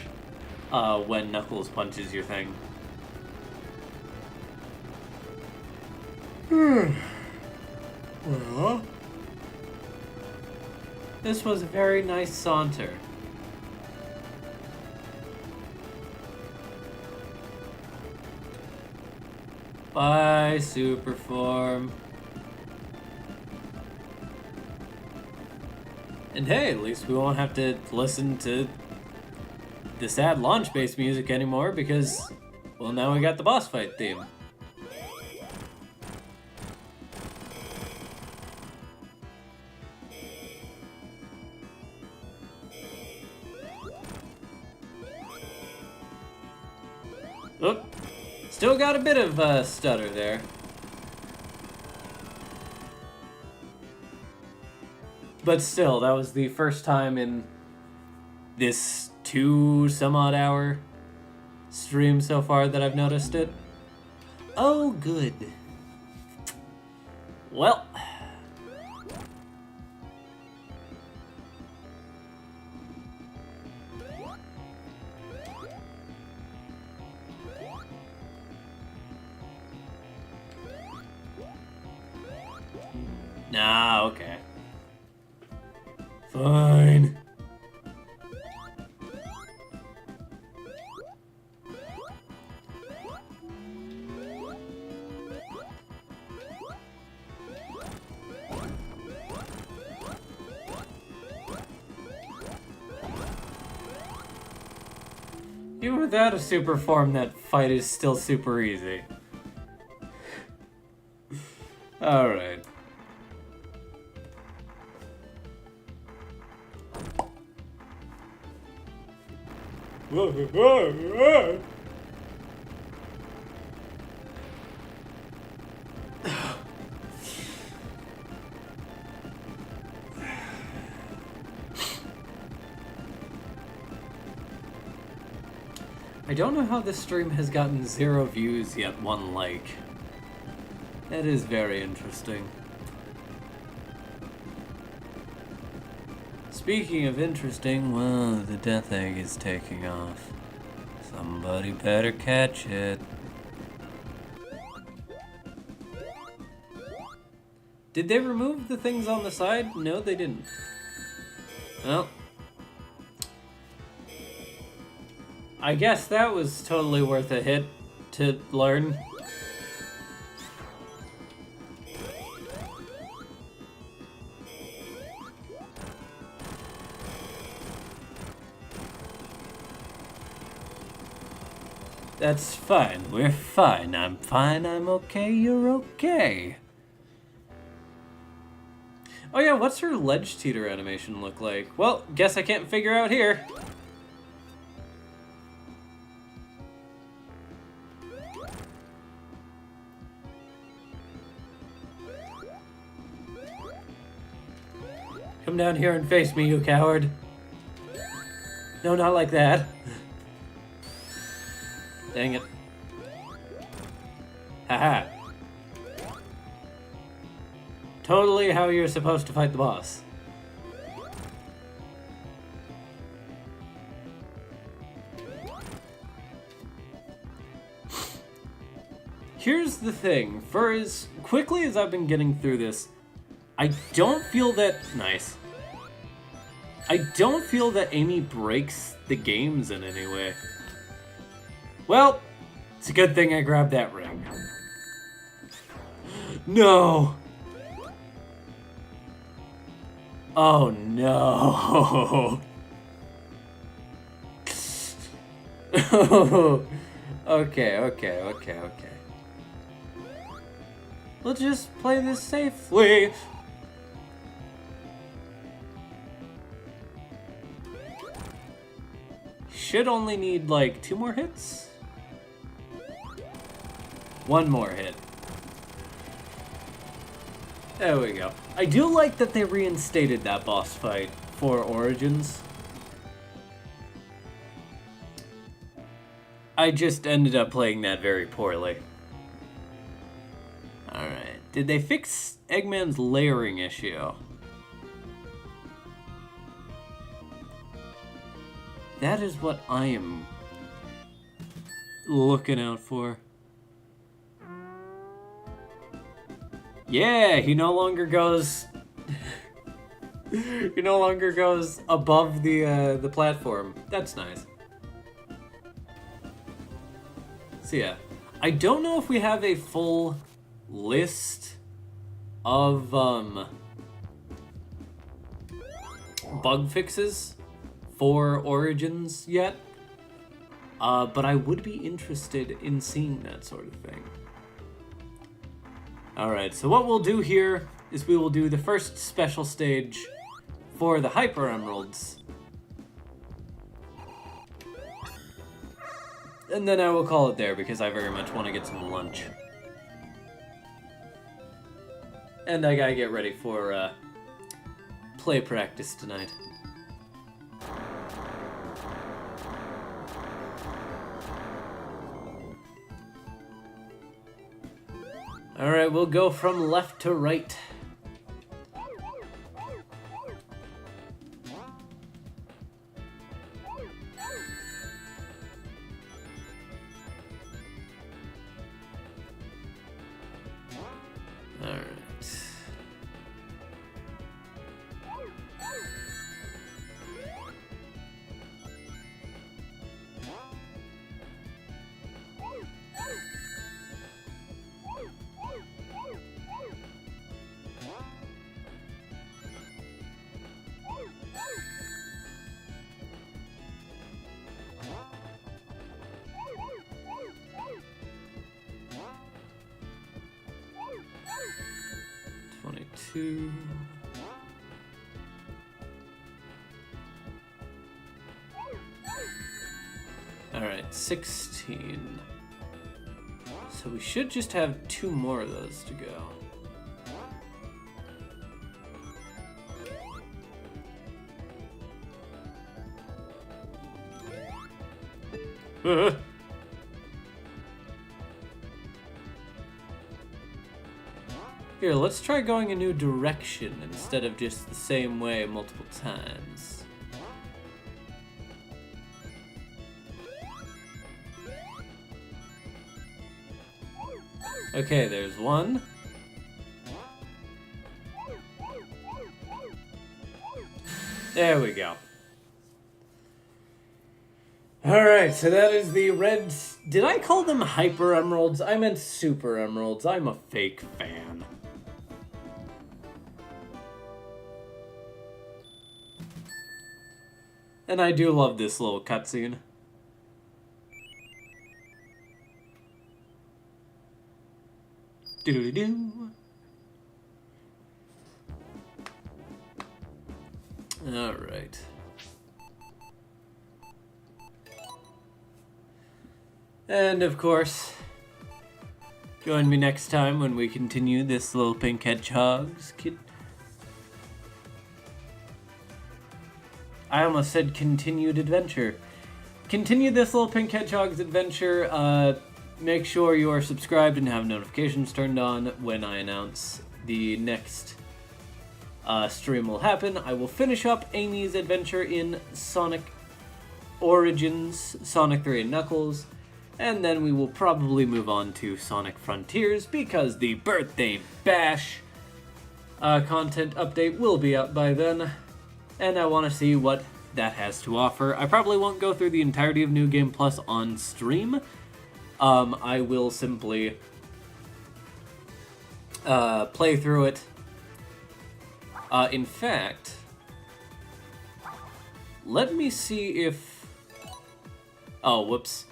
when Knuckles punches your thing. Well, this was a very nice saunter. Bye, Superform. And hey, at least we won't have to listen to the sad launch-based music anymore because, well, now we got the boss fight theme. Oop. Still got a bit of stutter there. But still, that was the first time in this 2-some-odd hour stream so far that I've noticed it. Oh, good. Well. Nah, okay. Fine. Even without a super form, that fight is still super easy. Alright. I don't know how this stream has gotten 0 views yet 1 like. That is very interesting. Speaking of interesting, well, the death egg is taking off. Somebody better catch it. Did they remove the things on the side? No, they didn't. Well, I guess that was totally worth a hit to learn. That's fine. We're fine. I'm fine. I'm okay. You're okay. Oh yeah, what's her ledge teeter animation look like? Well, guess I can't figure out here. Come down here and face me, you coward. No, not like that. Dang it. Haha. Totally how you're supposed to fight the boss. Here's the thing. For as quickly as I've been getting through this, I don't feel that... Nice. I don't feel that Amy breaks the games in any way. Well, it's a good thing I grabbed that ring. No! Oh no! Okay. Let's just play this safely. Should only need like 2 more hits? 1 more hit. There we go. I do like that they reinstated that boss fight for Origins. I just ended up playing that very poorly. Alright. Did they fix Eggman's layering issue? That is what I am looking out for. Yeah, he no longer goes... he no longer goes above the platform. That's nice. So yeah, I don't know if we have a full list of bug fixes for Origins yet, but I would be interested in seeing that sort of thing. Alright, so what we'll do here is we will do the first special stage for the Hyper Emeralds. And then I will call it there because I very much want to get some lunch. And I gotta get ready for play practice tonight. Alright, we'll go from left to right. Alright. Two. Alright, 16. So we should just have 2 more of those to go. Here, let's try going a new direction instead of just the same way multiple times. Okay, there's 1. There we go. Alright, so that is the red... Did I call them Hyper Emeralds? I meant Super Emeralds. I'm a fake fan. And I do love this little cutscene. Doo-doo-doo. Alright. And of course, join me next time when we continue this little pink hedgehog's kid. I almost said continued adventure. Continue this little pink hedgehog's adventure. Make sure you are subscribed and have notifications turned on when I announce the next stream will happen. I will finish up Amy's adventure in Sonic Origins, Sonic 3 and Knuckles, And then we will probably move on to Sonic Frontiers, because the Birthday Bash content update will be up by then, and I want to see what that has to offer. I probably won't go through the entirety of New Game Plus on stream. I will simply play through it. In fact, let me see if... Oh, whoops.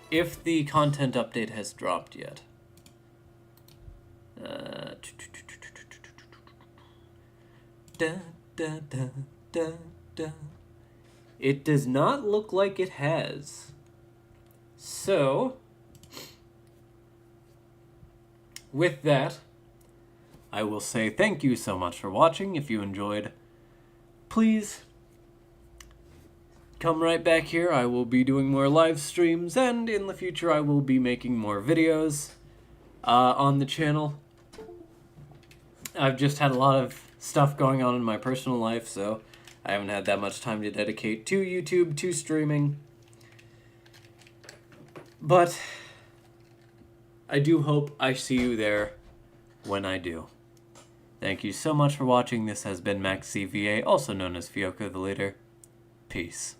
If the content update has dropped yet. It does not look like it has. So, with that, I will say thank you so much for watching. If you enjoyed, please come right back here. I will be doing more live streams, and in the future I will be making more videos on the channel. I've just had a lot of stuff going on in my personal life, so I haven't had that much time to dedicate to YouTube, to streaming. But I do hope I see you there when I do. Thank you so much for watching. This has been Max CVA, also known as Fioko the Leader. Peace.